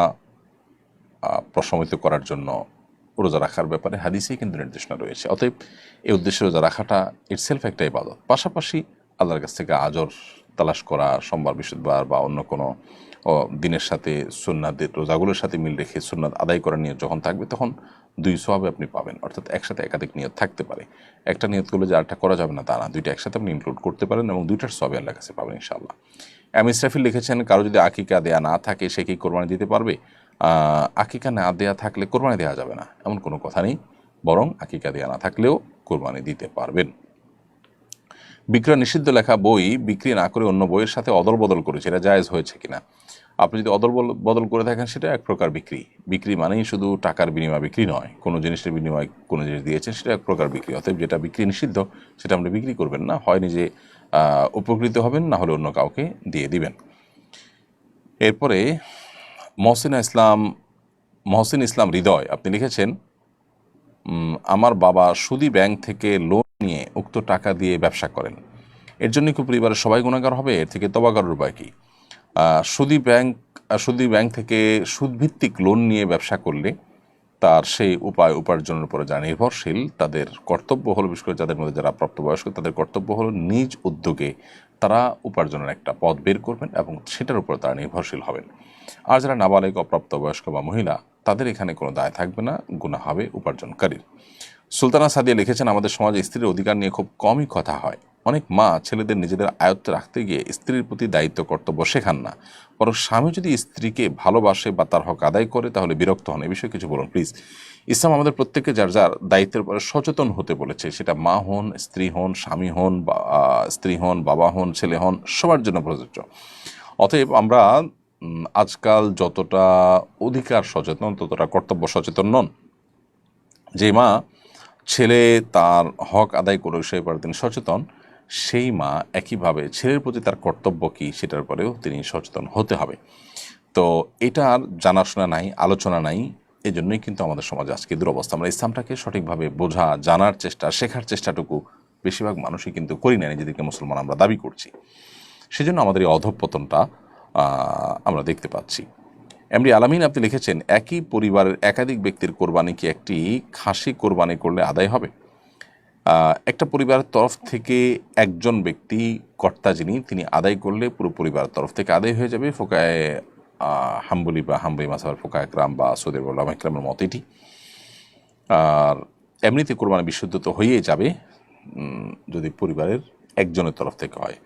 প্রশমিত করার জন্য রোজা রাখার ব্যাপারে হাদিসেই কিন্তু নির্দেশনা রয়েছে। অতএব এই উদ্দেশ্যে রোজা রাখাটা ইটসেলফ একটা ইবাদত। পাশাপাশি আল্লাহর কাছ থেকে আজর তালাশ করা, সোমবার বৃহস্পতিবার বা অন্য কোনো দিনের সাথে সুন্নাতের রোজাগুলোর সাথে মিল রেখে সুন্নাত আদায় করার নিয়ত যখন থাকবে, তখন 2 সওয়াবে আপনি পাবেন। অর্থাৎ একসাথে একাধিক নিয়ত থাকতে পারে। একটা নিয়ত করলে যে আরেকটা করা যাবে না তা না, 2টা একসাথে আপনি ইনক্লুড করতে পারেন এবং 2টার সওয়াবে আল্লাহর কাছে পাবেন ইনশাআল্লাহ। এম ইসরাফিল লিখেছেন, কারো যদি আকিকা দেয়া না থাকে, সে কি কোরবানি দিতে পারবে? আকিকা না দেয়া থাকলে কোরবানি দেওয়া যাবে না এমন কোনো কথা নেই, বরং আকিকা দেয়া না থাকলেও কোরবানি দিতে পারবেন। বিক্রয় নিষিদ্ধ লেখা বই বিক্রি না করে অন্য বইয়ের সাথে অদল বদল করেছে, এটা জায়েজ হয়েছে কিনা? আপনি যদি অদল বদল করে থাকেন, সেটা এক প্রকার বিক্রি। বিক্রি মানেই শুধু টাকার বিনিময় বিক্রি নয়, কোনো জিনিসের বিনিময় কোনো জিনিস দিয়েছেন, সেটা এক প্রকার বিক্রি। অতএব যেটা বিক্রি নিষিদ্ধ সেটা আপনি বিক্রি করবেন না, হয় নিজে উপকৃত হবেন, না হলে অন্য কাউকে দিয়ে দিবেন। এরপরে মহসিন ইসলাম হৃদয় আপনি লিখেছেন, আমার বাবা সুদী ব্যাংক থেকে লোন নিয়ে উক্ত টাকা দিয়ে ব্যবসা করেন, এর জন্য কি পরিবারের সবাই গুনাহগার হবে? এর থেকে তওবা করার উপায় কি? সুদী ব্যাংক থেকে সুদভিত্তিক লোন নিয়ে ব্যবসা করলে তার সেই উপায় উপার্জনের উপরে যারা নির্ভরশীল তাদের কর্তব্য হলো, বিশেষ করে যাদের মধ্যে যারা প্রাপ্তবয়স্ক তাদের কর্তব্য হলো নিজ উদ্যোগে তারা উপার্জনের একটা পথ বের করবেন এবং সেটার উপর তারা নির্ভরশীল হবেন। আর যারা নাবালিক, অপ্রাপ্তবয়স্ক বা মহিলা, তাদের এখানে কোনো দায় থাকবে না, গুনাহ হবে উপার্জনকারীর। সুলতানা সাদিয়া লিখেছেন, আমাদের সমাজে স্ত্রীর অধিকার নিয়ে খুব কমই কথা হয়। অনেক মা ছেলেদের নিজেদের আয়ত্তে রাখতে গিয়ে স্ত্রীর প্রতি দায়িত্ব কর্তব্য শেখান না, বরং স্বামী যদি স্ত্রীকে ভালোবাসে বা তার হক আদায় করে তাহলে বিরক্ত হন। এ বিষয়ে কিছু বলুন প্লিজ। ইসলাম আমাদের প্রত্যেককে যার যার দায়িত্বের উপরে সচেতন হতে বলেছে, সেটা মা হন, স্ত্রী হন, স্বামী হন, স্ত্রী হন, বাবা হন, ছেলে হন, সবার জন্য প্রযোজ্য। অতএব আমরা আজকাল যতটা অধিকার সচেতন ততটা কর্তব্য সচেতন নন। যে মা ছেলে তার হক আদায় করে সেই ব্যাপারে তিনি সচেতন, সেই মা একইভাবে ছেলের প্রতি তার কর্তব্য কী সেটার পরেও তিনি সচেতন হতে হবে। তো এটার জানাশোনা নাই, আলোচনা নাই, এই জন্যই কিন্তু আমাদের সমাজে আজকে দুরবস্থা। আমরা ইসলামটাকে সঠিকভাবে বোঝা, জানার চেষ্টা, শেখার চেষ্টাটুকু বেশিরভাগ মানুষই কিন্তু করি না, নিজেদেরকে মুসলমান আমরা দাবি করছি। সেজন্য আমাদের এই অধঃপতনটা আমরা দেখতে পাচ্ছি। এমডি আলামিন আপনি লিখেছেন, একই পরিবারের একাধিক ব্যক্তির কোরবানি কি একটি খাসি কোরবানি করলে আদায় হবে? একটা পরিবারের তরফ থেকে একজন ব্যক্তি কর্তা যিনি, তিনি আদায় করলে পুরো পরিবারের তরফ থেকে আদায় হয়ে যাবে। ফোকায়ে হাম্বলি বা হাম্বলি মাসাবার ফোকায়ে একরাম বা সৌদি উলামা একরামের মত এটি। আর এমনিতে কোরবানি বিশুদ্ধ তো হয়েই যাবে যদি পরিবারের একজনের তরফ থেকে হয়।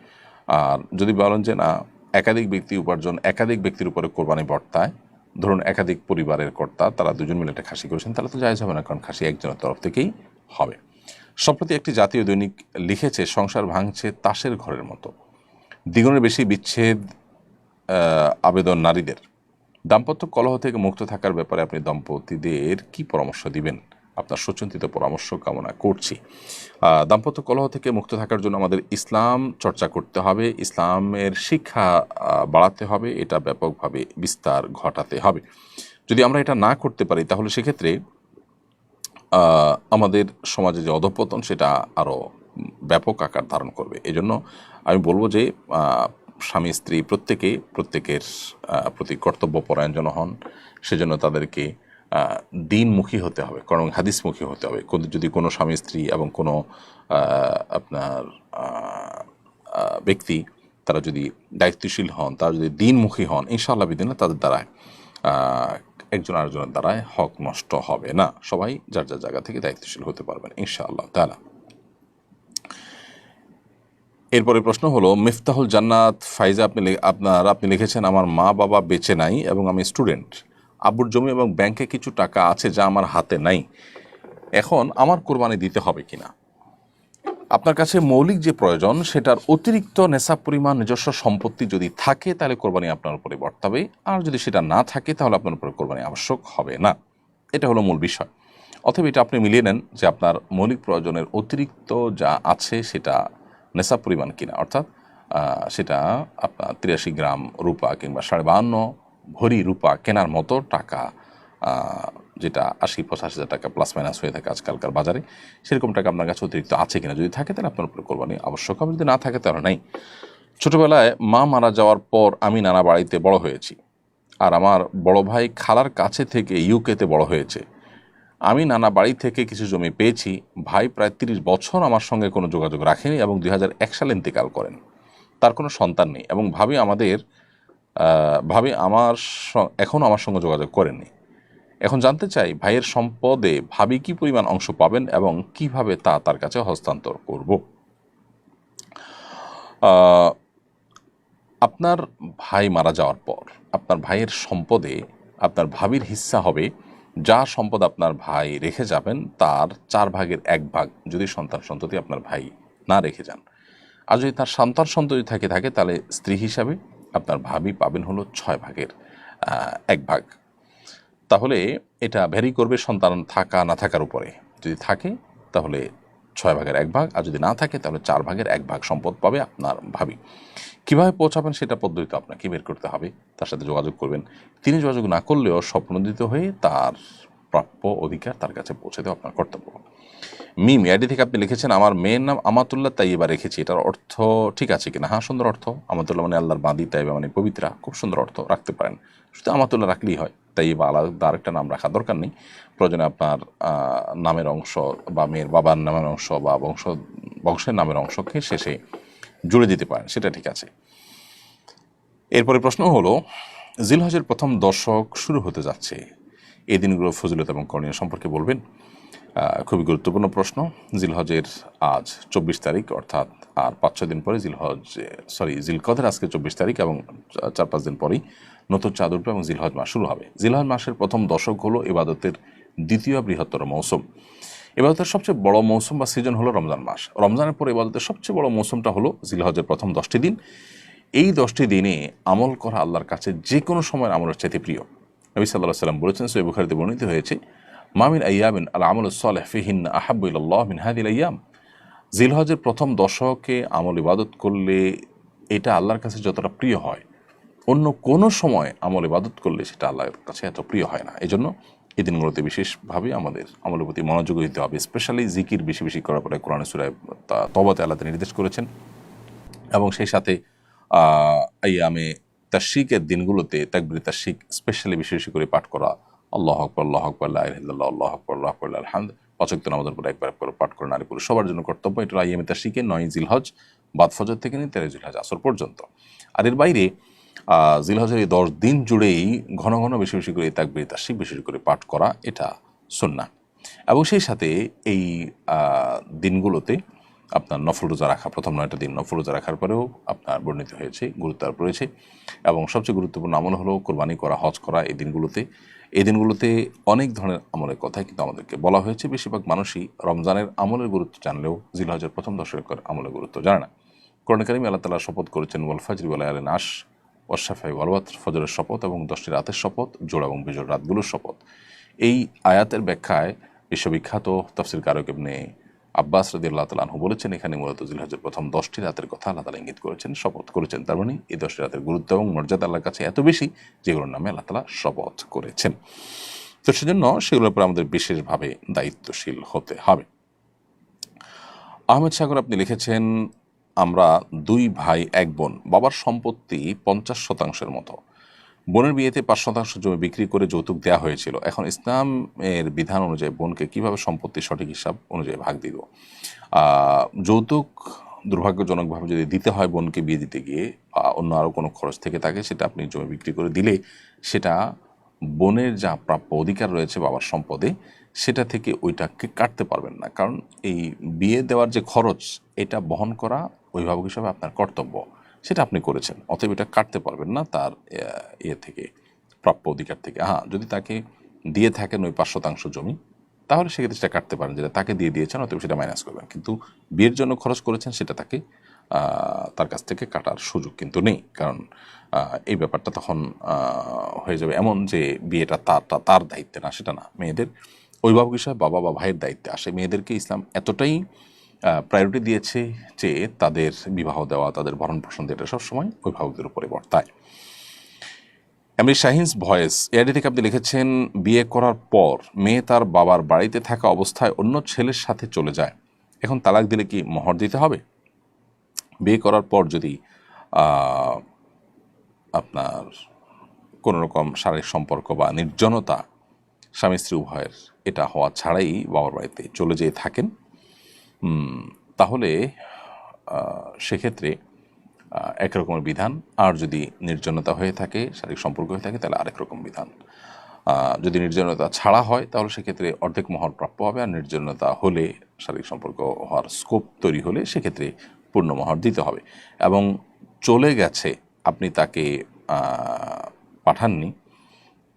আর যদি বলেন যে না, একাধিক ব্যক্তি উপার্জন একাধিক ব্যক্তির উপরে কোরবানি বর্তায়, ধরুন একাধিক পরিবারের কর্তা তারা দুজন মিলে একটা খাসি করেছেন, তাহলে তো জায়েজ হবে না, কারণ খাসি একজনের তরফ থেকেই হবে। সম্প্রতি একটি জাতীয় দৈনিক লিখেছে, সংসার ভাঙছে তাসের ঘরের মতো, দ্বিগুণের বেশি বিচ্ছেদ আবেদন নারীদের। দাম্পত্য কলহ থেকে মুক্ত থাকার ব্যাপারে আপনি দম্পতিদের কি পরামর্শ দিবেন? আপনার সুচিন্তিত পরামর্শ কামনা করছি। দাম্পত্য কলহ থেকে মুক্ত থাকার জন্য আমাদের ইসলাম চর্চা করতে হবে, ইসলামের শিক্ষা বাড়াতে হবে, এটা ব্যাপকভাবে বিস্তার ঘটাতে হবে। যদি আমরা এটা না করতে পারি তাহলে সেক্ষেত্রে আমাদের সমাজে যে অধঃপতন সেটা আরও ব্যাপক আকার ধারণ করবে। এজন্য আমি বলবো যে স্বামী স্ত্রী প্রত্যেকের প্রতি কর্তব্যপরায়ণ যেন হন, সেজন্য তাদেরকে দিনমুখী হতে হবে, কারণ হাদিসমুখী হতে হবে। যদি কোনো স্বামী স্ত্রী এবং কোনো আপনার ব্যক্তি তারা যদি দায়িত্বশীল হন, তারা যদি দিনমুখী হন, ইনশাআল্লাহ বিদিন তাদের দ্বারায় একজন আরেকজনের দ্বারায় হক নষ্ট হবে না। সবাই যার যার জায়গা থেকে দায়িত্বশীল হতে পারবেন ইনশাআল্লাহ তাআলা। এরপরে প্রশ্ন হলো, মিফতাহুল জান্নাত ফাইজা আপনি লিখেছেন, আমার মা বাবা বেঁচে নাই এবং আমি স্টুডেন্ট, আব্বুর জমি এবং ব্যাংকে কিছু টাকা আছে যা আমার হাতে নাই, এখন আমার কোরবানি দিতে হবে কিনা? আপনার কাছে মৌলিক যে প্রয়োজন সেটার অতিরিক্ত নেশাব পরিমাণ নিজস্ব সম্পত্তি যদি থাকে তাহলে কোরবানি আপনার উপরে বর্তাবে, আর যদি সেটা না থাকে তাহলে আপনার উপরে কোরবানি আবশ্যক হবে না। এটা হলো মূল বিষয়। অথবা এটা আপনি মিলিয়ে নেন যে আপনার মৌলিক প্রয়োজনের অতিরিক্ত যা আছে সেটা নেশাব পরিমাণ কিনা, অর্থাৎ সেটা আপনার 83 গ্রাম রূপা কিংবা 52.5 ভরি রূপা কেনার মতো টাকা, যেটা 80-85 টাকা প্লাস মাইনাস হয়ে থাকে আজকালকার বাজারে, সেরকম টাকা আপনার কাছে অতিরিক্ত আছে কিনা। যদি থাকে তাহলে আপনার উপরে কোরবানি আবশ্যক হবে, যদি না থাকে তাহলে নেই। ছোটোবেলায় মা মারা যাওয়ার পর আমি নানা বাড়িতে বড় হয়েছি, আর আমার বড় ভাই খালার কাছে থেকে ইউকেতে বড় হয়েছে। আমি নানা বাড়ি থেকে কিছু জমি পেয়েছি। ভাই প্রায় 30 বছর আমার সঙ্গে কোনো যোগাযোগ রাখেনি এবং 2001 সালে ইন্তেকাল করেন। তার কোনো সন্তান নেই এবং ভাবি এখনও আমার সঙ্গে যোগাযোগ করেননি। এখন জানতে চাই, ভাইয়ের সম্পদে ভাবি কি পরিমাণ অংশ পাবেন এবং কিভাবে তা তার কাছে হস্তান্তর করব? আপনার ভাই মারা যাওয়ার পর আপনার ভাইয়ের সম্পদে আপনার ভাবির হিস্সা হবে যা সম্পদ আপনার ভাই রেখে যাবেন তার 4 ভাগের 1 ভাগ, যদি সন্তান সন্ততি আপনার ভাই না রেখে যান। আর যদি তার সন্তান সন্ততি থাকে তাহলে স্ত্রী হিসাবে আপনার ভাবি পাবেন হলো 6 ভাগের 1 ভাগ। তাহলে এটা ভ্যারি করবে সন্তান থাকা না থাকার উপরে। যদি থাকে তাহলে 6 ভাগের 1 ভাগ, আর যদি না থাকে তাহলে 4 ভাগের 1 ভাগ সম্পদ পাবে আপনার ভাবি। কীভাবে পৌঁছাবেন সেটা পদ্ধতি আপনাকে বের করতে হবে, তার সাথে যোগাযোগ করবেন। তিনি যোগাযোগ না করলেও স্বপ্নদিত হয়ে তার প্রাপ্য অধিকার তার কাছে পৌঁছে দেওয়া আপনার কর্তব্য। মিম এডি থেকে আপনি লিখেছেন আমার মেয়ের নাম আমাতুল্লাহ তাইবা রেখেছি, এটার অর্থ ঠিক আছে কিনা? হ্যাঁ, সুন্দর অর্থ। আমাতুল্লাহ মানে আল্লাহর বাঁধি, তাইবা মানে পবিত্রা, খুব সুন্দর অর্থ, রাখতে পারেন। শুধু আমাতুল্লাহ রাখলেই হয়, তাইবা আলাদা আরেকটা নাম রাখার দরকার নেই। প্রয়োজনে আপনার নামের অংশ বা মেয়ের বাবার নামের অংশ বা বংশের নামের অংশকে শেষে জুড়ে দিতে পারেন, সেটা ঠিক আছে। এরপরে প্রশ্ন হলো, জিলহজের প্রথম দশক শুরু হতে যাচ্ছে, এই দিনগুলোর ফজিলত এবং করণীয় সম্পর্কে বলবেন। খুবই গুরুত্বপূর্ণ প্রশ্ন। জিলহজের আজ 24 তারিখ, অর্থাৎ আর 5-6 দিন পরে জিলকদের আজকে 24 তারিখ এবং 4-5 দিন পরেই নতুন চাঁদ উঠবে এবং জিলহজ মাস শুরু হবে। জিলহজ মাসের প্রথম দশক হলো ইবাদতের দ্বিতীয় বৃহত্তর মৌসুম। ইবাদতের সবচেয়ে বড় মৌসুম বা সিজন হলো রমজান মাস। রমজানের পরে ইবাদতের সবচেয়ে বড় মৌসুমটা হলো জিলহজের প্রথম 10টি দিন। এই 10টি দিনে আমল করা আল্লাহর কাছে যে কোনো সময়ের আমলের চাইতে প্রিয়। নবী সাল্লাল্লাহু আলাইহি ওয়াসাল্লাম বলেছেন, সহিহ বুখারীতে বর্ণিত হয়েছে, মামিন আইয়ামিন আল আমলুস সালেহ ফিহিন আহাব্বু ইলাল্লাহ মিন হাযিহিল আইয়াম। জিলহজের প্রথম দশকে আমল ইবাদত করলে এটা আল্লাহর কাছে যতটা প্রিয় হয়, অন্য কোনো সময় আমল ইবাদত করলে সেটা আল্লাহর কাছে এত প্রিয় হয় না। এই জন্য এই দিনগুলোতে বিশেষভাবে আমাদের আমলের প্রতি মনোযোগী দিতে হবে। স্পেশালি জিকির বেশি বেশি করার পরে কোরআনের সূরা তওবাতে আল্লাহ নির্দেশ করেছেন, এবং সেই সাথে আইয়ামে তাশরিকের দিনগুলোতে তাকবীর তাশরিক স্পেশালি বেশি বেশি করে পাঠ করা, আল্লাহু আকবার, আল্লাহু আকবার, লা ইলাহা ইল্লাল্লাহ, আল্লাহু আকবার, আল্লাহু আকবার, লিল হামদ, 5 ওয়াক্ত নামাজের পরে একবার করে পাঠ করে নারী পুরুষ সবার জন্য কর্তব্য। এটা আইয়ামে তাশরিকে 9 জিলহজ বাদ ফজর থেকে নিয়ে 13 জিলহজ আসর পর্যন্ত। আর এর বাইরে জিলহজের এই 10 দিন জুড়েই ঘন ঘন বেশি বেশি করে তাকবীর তাশরিক বেশি বেশি করে পাঠ করা, এটা সুন্নাহ। এবং সেই সাথে এই দিনগুলোতে আপনার নফল রোজা রাখা, প্রথম 9টা দিন নফল রোজা রাখার পরেও আপনার বর্ণিত হয়েছে, গুরুত্ব আরোপ রয়েছে। এবং সবচেয়ে গুরুত্বপূর্ণ আমল হলো কোরবানি করা, হজ করা। এই দিনগুলোতে অনেক ধরনের আমলের কথাই কিন্তু আমাদেরকে বলা হয়েছে। বেশিরভাগ মানুষই রমজানের আমলের গুরুত্ব জানলেও জিলহজের প্রথম দশকের আমলের গুরুত্ব জানে না। কোরআন কারীমে আল্লাহ তাআলা শপথ করেছেন, ওয়াল ফাজরি ওয়া লায়ালিন আশ ওয়াশ শাফা'i ওয়াল ওয়াতর, ফজরের শপথ এবং 10টি রাতের শপথ, জোড়া এবং বিজোড় রাতগুলোর শপথ। এই আয়াতের ব্যাখ্যায় বিশ্ববিখ্যাত তাফসীর কারক ইবনে আব্বাস রাদিয়াল্লাহু তাআলা আনহু বলেছেন, এখানে মূলত জিলহজের প্রথম 10টি রাতের কথা আল্লাহ তাআলা ইঙ্গিত করেছেন, শপথ করেছেন। তার মানে এই 10টি রাতের গুরুত্ব এবং মর্যাদা আল্লাহর কাছে এত বেশি, যেগুলোর নামে আল্লাহ তাআলা শপথ করেছেন। তো সেজন্য সেগুলোর উপর আমাদের বিশেষভাবে দায়িত্বশীল হতে হবে। আহমেদ সাগর আপনি লিখেছেন, আমরা 2 ভাই 1 বোন, বাবার সম্পত্তি 50% মতো। বোনের বিয়েতে 5% জমি বিক্রি করে যৌতুক দেওয়া হয়েছিল। এখন ইসলামের বিধান অনুযায়ী বোনকে কিভাবে সম্পত্তির সঠিক হিসাব অনুযায়ী ভাগ দিব? যৌতুক দুর্ভাগ্যজনকভাবে যদি দিতে হয় বোনকে বিয়ে দিতে গিয়ে, অন্য আরও কোনো খরচ থেকে থাকে, সেটা আপনি জমি বিক্রি করে দিলে সেটা বোনের যা প্রাপ্য অধিকার রয়েছে বাবার সম্পদে, সেটা থেকে ওইটাকে কাটতে পারবেন না। কারণ এই বিয়ে দেওয়ার যে খরচ, এটা বহন করা অভিভাবক হিসাবে আপনার কর্তব্য, সেটা আপনি করেছেন, অতএব এটা কাটতে পারবেন না তার থেকে, প্রাপ্য অধিকার থেকে। হ্যাঁ, যদি তাকে দিয়ে থাকেন ওই 5% জমি, তাহলে সেক্ষেত্রে সেটা কাটতে পারেন, যেটা তাকে দিয়ে দিয়েছেন, অতএব সেটা মাইনাস করবেন। কিন্তু বিয়ের জন্য খরচ করেছেন, সেটা তার কাছ থেকে কাটার সুযোগ কিন্তু নেই। কারণ এই ব্যাপারটা তখন হয়ে যাবে এমন যে বিয়েটা তার দায়িত্বে না, সেটা না, মেয়েদের অভিভাবক হিসাবে বাবা বা ভাইয়ের দায়িত্বে আসে। মেয়েদেরকে ইসলাম এতটাই প্রায়োরিটি দিয়েছে যে তাদের বিবাহ দেওয়া, তাদের ভরণ পোষণ দেওয়া, এটা সবসময় অভিভাবকদের উপরে বর্তায়। এমনি শাহিনস ভয়েস এআইডি থেকে আপনি লিখেছেন, বিয়ে করার পর মেয়ে তার বাবার বাড়িতে থাকা অবস্থায় অন্য ছেলের সাথে চলে যায়, এখন তালাক দিলে কি মোহর দিতে হবে? বিয়ে করার পর যদি আপনার কোনো রকম শারীরিক সম্পর্ক বা নির্জনতা স্বামী স্ত্রী উভয়ের এটা হওয়া ছাড়াই বাবার বাড়িতে চলে যেয়ে থাকেন, তাহলে সেক্ষেত্রে একরকমের বিধান। আর যদি নির্জনতা হয়ে থাকে, শারীরিক সম্পর্ক হয়ে থাকে, তাহলে আরেক রকম বিধান। যদি নির্জনতা ছাড়া হয় তাহলে সেক্ষেত্রে অর্ধেক মোহর প্রাপ্য হবে, আর নির্জনতা হলে, শারীরিক সম্পর্ক হওয়ার স্কোপ তৈরি হলে সেক্ষেত্রে পূর্ণ মোহর দিতে হবে। এবং চলে গেছে, আপনি তাকে পাঠাননি,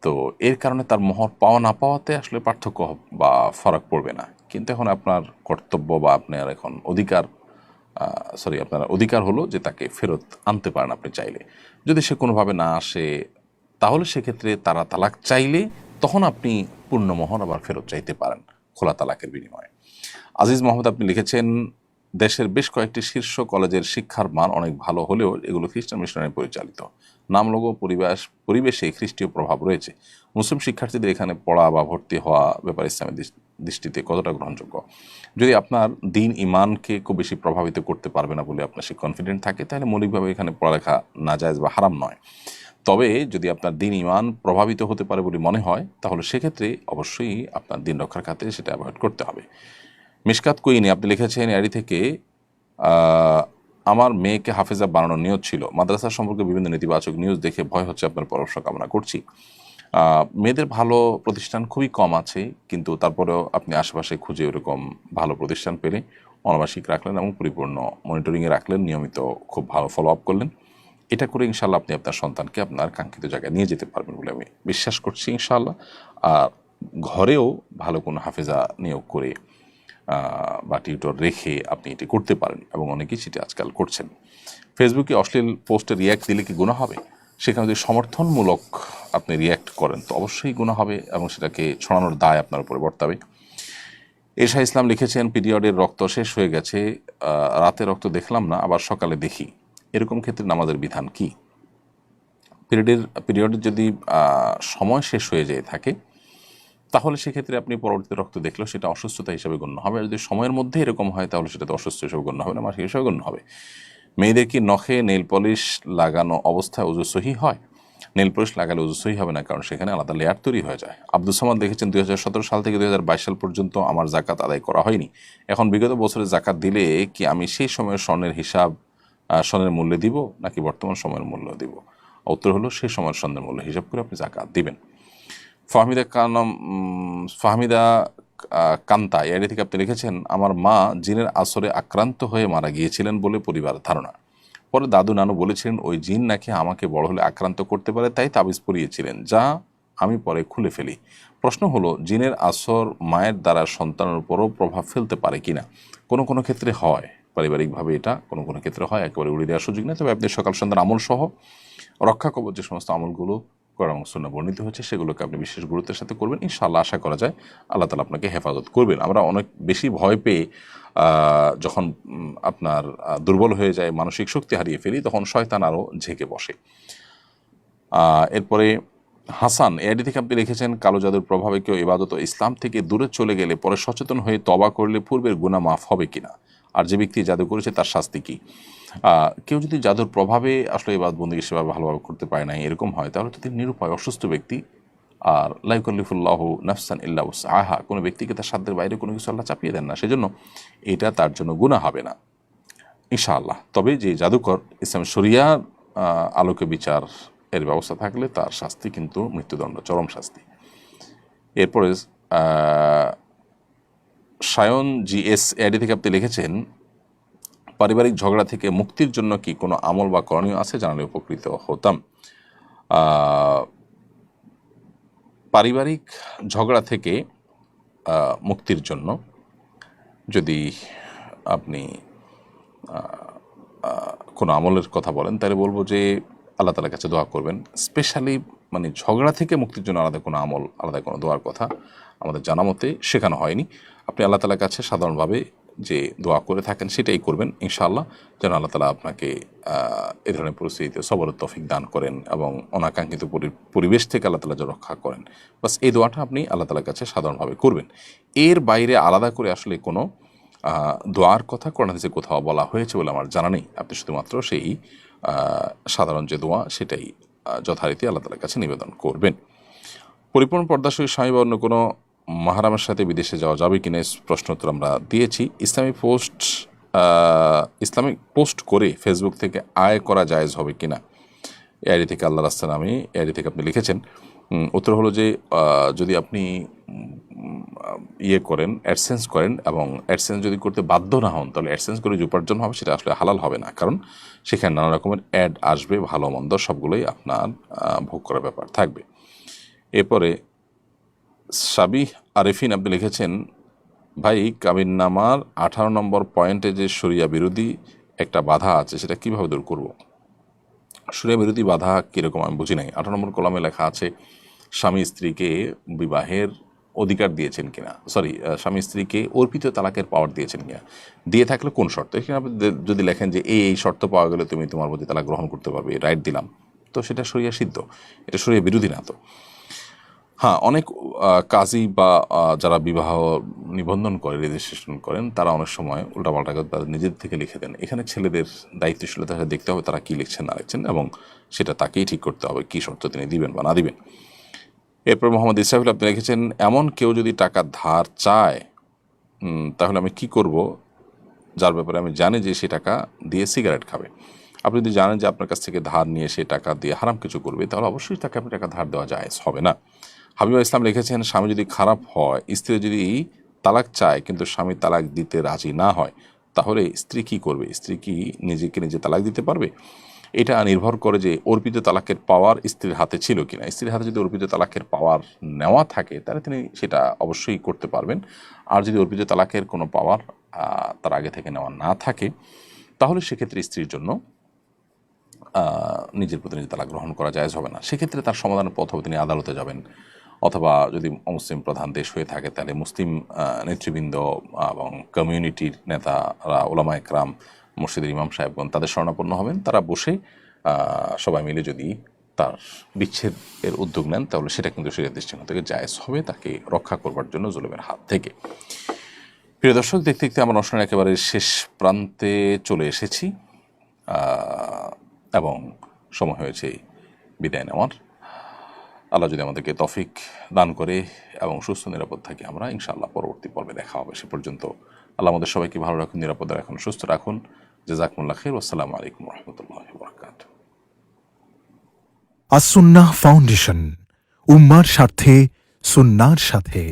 তো এর কারণে তার মোহর পাওয়া না পাওয়াতে আসলে পার্থক্য বা ফারাক পড়বে না। কিন্তু এখন আপনার কর্তব্য বা আপনার এখন আপনার অধিকার হলো যে তাকে ফেরত আনতে পারেন আপনি চাইলে। যদি সে কোনোভাবে না আসে, তাহলে সেক্ষেত্রে তারা তালাক চাইলে তখন আপনি পূর্ণ মোহর আবার ফেরত চাইতে পারেন খোলা তালাকের বিনিময়ে। আজিজ মোহাম্মদ আপনি লিখেছেন, দেশের বেশ কয়েকটি শীর্ষ কলেজের শিক্ষার মান অনেক ভালো হলেও এগুলো খ্রিস্টান মিশনারি পরিচালিত। নামলঘু পরিবেশে খ্রিস্টীয় প্রভাব রয়েছে। মুসলিম শিক্ষার্থীদের এখানে পড়া বা ভর্তি হওয়া ব্যাপারে ইসলামের দৃষ্টিতে কতটা গ্রহণযোগ্য? যদি আপনার দিন ইমানকে খুব বেশি প্রভাবিত করতে পারবে না বলে আপনার সে কনফিডেন্ট থাকে, তাহলে মৌলিকভাবে এখানে পড়ালেখা নাজায়েজ বা হারাম নয়। তবে যদি আপনার দিন ইমান প্রভাবিত হতে পারে বলে মনে হয়, তাহলে সেক্ষেত্রে অবশ্যই আপনার দিন রক্ষার খাতে সেটা অ্যাভয়েড করতে হবে। মিশকাত কুইনি আপনি লিখেছেন এআরি থেকে, আমার মেয়েকে হাফেজা বানানোর নিয়ত ছিল। মাদ্রাসা সম্পর্কে বিভিন্ন নেতিবাচক নিউজ দেখে ভয় হচ্ছে, আপনার পরামর্শ কামনা করছি। মেয়েদের ভালো প্রতিষ্ঠান খুবই কম আছে, কিন্তু তারপরেও আপনি আশেপাশে খুঁজে ওরকম ভালো প্রতিষ্ঠান পেলে অনাবাসিক রাখলেন এবং পরিপূর্ণ মনিটরিংয়ে রাখলেন, নিয়মিত খুব ভালো ফলো আপ করলেন। এটা করে ইনশাল্লাহ আপনি আপনার সন্তানকে আপনার কাঙ্ক্ষিত জায়গায় নিয়ে যেতে পারবেন বলে আমি বিশ্বাস করছি ইনশাল্লাহ। আর ঘরেও ভালো কোনো হাফেজা নিয়োগ করে বা টিউটর রেখে আপনি এটি করতে পারেন, এবং অনেকেই সেটি আজকাল করছেন। ফেসবুকে অশ্লীল পোস্টে রিয়্যাক্ট দিলে কি গুনাহ হবে? সেখানে যদি সমর্থনমূলক আপনি রিয়্যাক্ট করেন তো অবশ্যই গুনাহ হবে, এবং সেটাকে ছড়ানোর দায় আপনার উপরে বর্তাবে। এশা ইসলাম লিখেছেন, পিরিয়ডের রক্ত শেষ হয়ে গেছে, রাতে রক্ত দেখলাম না, আবার সকালে দেখি, এরকম ক্ষেত্রে নামাজের বিধান কি? পিরিয়ডের যদি সময় শেষ হয়ে যেয়ে থাকে, তাহলে সেক্ষেত্রে আপনি পরবর্তী রক্ত দেখলেও সেটা অসুস্থতা হিসেবে গণ্য হবে। আর যদি সময়ের মধ্যে এরকম হয়, তাহলে সেটা তো অসুস্থ হিসেবে গণ্য হবে না, মাসিক হিসেবে গণ্য হবে। মেয়েদের কি নখে নেল পলিশ লাগানো অবস্থায় ওযু সহি হয়? নেল পলিশ লাগালে ওযু সহি হবে না, কারণ সেখানে আলাদা লেয়ার তৈরি হয়ে যায়। আব্দুল সামাদ দেখেছেন, 2017 সাল থেকে 2022 সাল পর্যন্ত আমার জাকাত আদায় করা হয়নি। এখন বিগত বছরে জাকাত দিলে কি আমি সেই সময়ের স্বর্ণের মূল্যে দিব, নাকি বর্তমান সময়ের মূল্য দিব? উত্তর হলো, সেই সময়ের স্বর্ণের মূল্য হিসাব করে আপনি জাকাত দিবেন। ফাহমিদা কান্তা এর থেকে আপনি লিখেছেন, আমার মা জিনের আসরে আক্রান্ত হয়ে মারা গিয়েছিলেন বলে পরিবার ধারণা। পরে দাদু নানু বলেছিলেন ওই জিন নাকি আমাকে বড় হলে আক্রান্ত করতে পারে, তাই তাবিজ পরিয়েছিলেন, যা আমি পরে খুলে ফেলি। প্রশ্ন হলো, জিনের আসর মায়ের দ্বারা সন্তানের উপরও প্রভাব ফেলতে পারে কিনা? কোনো কোনো ক্ষেত্রে হয়, পারিবারিকভাবে এটা কোনো কোনো ক্ষেত্রে হয়, একেবারে উড়িয়ে দেওয়ার সুযোগ নেই। তবে আপনি সকাল সন্ধ্যার আমল সহ রক্ষা কবচ যে সমস্ত আমলগুলো কোরআন এবং সুন্নাহ বর্ণিত হয়েছে, সেগুলোকে আপনি বিশেষ গুরুত্বের সাথে করবেন। ইনশাআল্লাহ আশা করা যায় আল্লাহ তাআলা আপনাকে হেফাজত করবেন। আমরা অনেক বেশি ভয় পেয়ে যখন আপনার দুর্বল হয়ে যায়, মানসিক শক্তি হারিয়ে ফেলি, তখন শয়তান আরও ঝেঁকে বসে। এরপরে হাসান এআইডি থেকে আপনি লিখেছেন, কালো জাদুর প্রভাবে কেউ ইবাদত ও ইসলাম থেকে দূরে চলে গেলে পরে সচেতন হয়ে তওবা করলে পূর্বের গুনাহ মাফ হবে কিনা? আর যে ব্যক্তি জাদু করেছে তার শাস্তি কি? কেউ যদি জাদুর প্রভাবে আসলে ইবাদত বন্দেগী সেভাবে ভালোভাবে করতে পারে না, এরকম হয়, তাহলে তো তিনি নিরুপায় অসুস্থ ব্যক্তি। আর লা ইউকাল্লিফুল্লাহু নাফসান ইল্লা উসআহা, কোনো ব্যক্তিকে তার সাধ্যের বাইরে কোনো কিছু আল্লাহ চাপিয়ে দেন না, সেজন্য এটা তার জন্য গুনাহ হবে না ইনশাআল্লাহ। তবে যে জাদুকর, ইসলাম শরিয়ার আলোকে বিচার এর ব্যবস্থা থাকলে তার শাস্তি কিন্তু মৃত্যুদণ্ড, চরম শাস্তি। এরপরে সায়ন জিএস এআইডি থেকে আপনি লিখেছেন, পারিবারিক ঝগড়া থেকে মুক্তির জন্য কি কোনো আমল বা করণীয় আছে? জানালে উপকৃত হতাম। পারিবারিক ঝগড়া থেকে মুক্তির জন্য যদি আপনি কোনো আমলের কথা বলেন, তাহলে বলবো যে আল্লাহ তাআলার কাছে দোয়া করবেন। স্পেশালি মানে ঝগড়া থেকে মুক্তির জন্য আলাদা কোনো আমল, আলাদা কোনো দোয়ার কথা আমাদের জানা মতে শেখানো হয়নি। আপনি আল্লাহ তাআলার কাছে সাধারণভাবে যে দোয়া করে থাকেন সেটাই করবেন ইনশাআল্লাহ, যেন আল্লাহ তাআলা আপনাকে এ ধরনের পরিস্থিতিতে সবরের তৌফিক দান করেন এবং অনাকাঙ্ক্ষিত পরিবেশ থেকে আল্লাহ তাআলা যেন রক্ষা করেন। বাস এই দোয়াটা আপনি আল্লাহ তাআলার কাছে সাধারণভাবে করবেন। এর বাইরে আলাদা করে আসলে কোনো দোয়ার কথা কোরআন হাদিসে কোথাও বলা হয়েছে বলে আমার জানা নেই। আপনি শুধুমাত্র সেই সাধারণ যে দোয়া সেটাই যথারীতি আল্লাহ তাআলার কাছে নিবেদন করবেন। পরিপূর্ণ পর্দাশয়ী স্বামী বা অন্য কোনো মাহরামের সাথে বিদেশে যাওয়া যাবে কিনা প্রশ্নোত্তর আমরা দিয়েছি। ইসলামিক পোস্ট করে ফেসবুক থেকে আয় করা জায়েজ হবে কিনা, এআইডি থেকে আল্লাহ রাস্তা নামে এআইডি থেকে আপনি লিখেছেন। উত্তর হলো যে যদি আপনি করেন, অ্যাডসেন্স করেন, এবং অ্যাডসেন্স যদি করতে বাধ্য না হন, তাহলে অ্যাডসেন্স করে যে উপার্জন হবে সেটা আসলে হালাল হবে না, কারণ সেখানে নানা রকমের অ্যাড আসবে, ভালো মন্দ সবগুলোই আপনার ভোগ করার ব্যাপার থাকবে। এরপরে সাবিহ আরিফিন আপনি লিখেছেন, ভাই কাবিননামার 18 নম্বর পয়েন্টে যে শরিয়া বিরোধী একটা বাধা আছে, সেটা কিভাবে দূর করব? শরিয়া বিরোধী বাধা কীরকম আমি বুঝি নাই। 18 নম্বর কলামে লেখা আছে, স্বামী স্ত্রীকে বিবাহের অধিকার দিয়েছেন কিনা, স্বামী স্ত্রীকে অর্পিত তালাকের পাওয়ার দিয়েছেন কিনা, দিয়ে থাকলে কোন শর্ত। এখানে আপনি যদি লেখেন যে এই শর্ত পাওয়া গেলে তুমি তোমার প্রতি তালাক গ্রহণ করতে পারবে, রাইট দিলাম, তো সেটা শরিয়া সিদ্ধ, এটা শরিয়া বিরোধী না। তো হ্যাঁ, অনেক কাজী বা যারা বিবাহ নিবন্ধন করে, রেজিস্ট্রেশন করেন, তারা অনেক সময় উল্টাপাল্টা করে তাদের নিজের থেকে লিখে দেন। এখানে ছেলেদের দায়িত্বশীলতা দেখতে হবে তারা কী লিখছেন না লিখছেন, এবং সেটা তাকেই ঠিক করতে হবে কী শর্ত তিনি দিবেন বা না দিবেন। এরপর মোহাম্মদ ইসরাফিল আপনি লিখেছেন, এমন কেউ যদি টাকা ধার চায় তাহলে আমি কি করব, যার ব্যাপারে আমি জানি যে সে টাকা দিয়ে সিগারেট খাবে। আপনি যদি জানেন যে আপনার কাছ থেকে ধার নিয়ে সে টাকা দিয়ে হারাম কিছু করবে, তাহলে অবশ্যই তাকে আপনি টাকা ধার দেওয়া জায়েজ হবে না। হাবিবা ইসলাম লিখেছেন, স্বামী যদি খারাপ হয়, স্ত্রী যদি তালাক চায় কিন্তু স্বামী তালাক দিতে রাজি না হয়, তাহলে স্ত্রী কি করবে? স্ত্রী কি নিজেকে নিজে তালাক দিতে পারবে? এটা নির্ভর করে যে অর্পিত তালাকের পাওয়ার স্ত্রীর হাতে ছিল কিনা। স্ত্রীর হাতে যদি অর্পিত তালাকের পাওয়ার নেওয়া থাকে তাহলে তিনি সেটা অবশ্যই করতে পারবেন। আর যদি অর্পিত তালাকের কোনো পাওয়ার তার আগে থেকে নেওয়া না থাকে, তাহলে সেক্ষেত্রে স্ত্রীর জন্য নিজের প্রতি নিজে তালাক গ্রহণ করা জায়েজ হবে না। সেক্ষেত্রে তার সমাধানের পথ হবে তিনি আদালতে যাবেন, অথবা যদি অমুসলিম প্রধান দেশ হয়ে থাকে তাহলে মুসলিম নেতৃবৃন্দ এবং কমিউনিটির নেতারা, ওলামা একরাম, মসজিদের ইমাম সাহেবগণ তাদের শরণাপন্ন হবেন। তারা বসে সবাই মিলে যদি তার বিচ্ছেদের উদ্যোগ নেন, তাহলে সেটা কিন্তু শরীয়তের দৃষ্টিকোণ থেকে জায়েজ হবে, তাকে রক্ষা করবার জন্য জুলুমের হাত থেকে। প্রিয় দর্শক, দেখতে দেখতে আমার অনুষ্ঠানের একেবারে শেষ প্রান্তে চলে এসেছি এবং সময় হয়েছে বিদায় নেওয়ার। আল্লাহ যদি আমাদেরকে তৌফিক দান করে এবং সুস্থ নিরাপদ থাকি, আমরা ইনশাআল্লাহ পরবর্তী পর্বে দেখা হবে। সে পর্যন্ত আল্লাহ আমাদের সবাইকে ভালো রাখুন, নিরাপদে রাখুন, সুস্থ রাখুন। জাযাকুমুল্লাহ খাইর। আসসালামু আলাইকুম ওয়া রাহমাতুল্লাহি ওয়া বারাকাতুহু। আসুন্নাহ ফাউন্ডেশন, উম্মার স্বার্থে সুন্নাহর সাথে।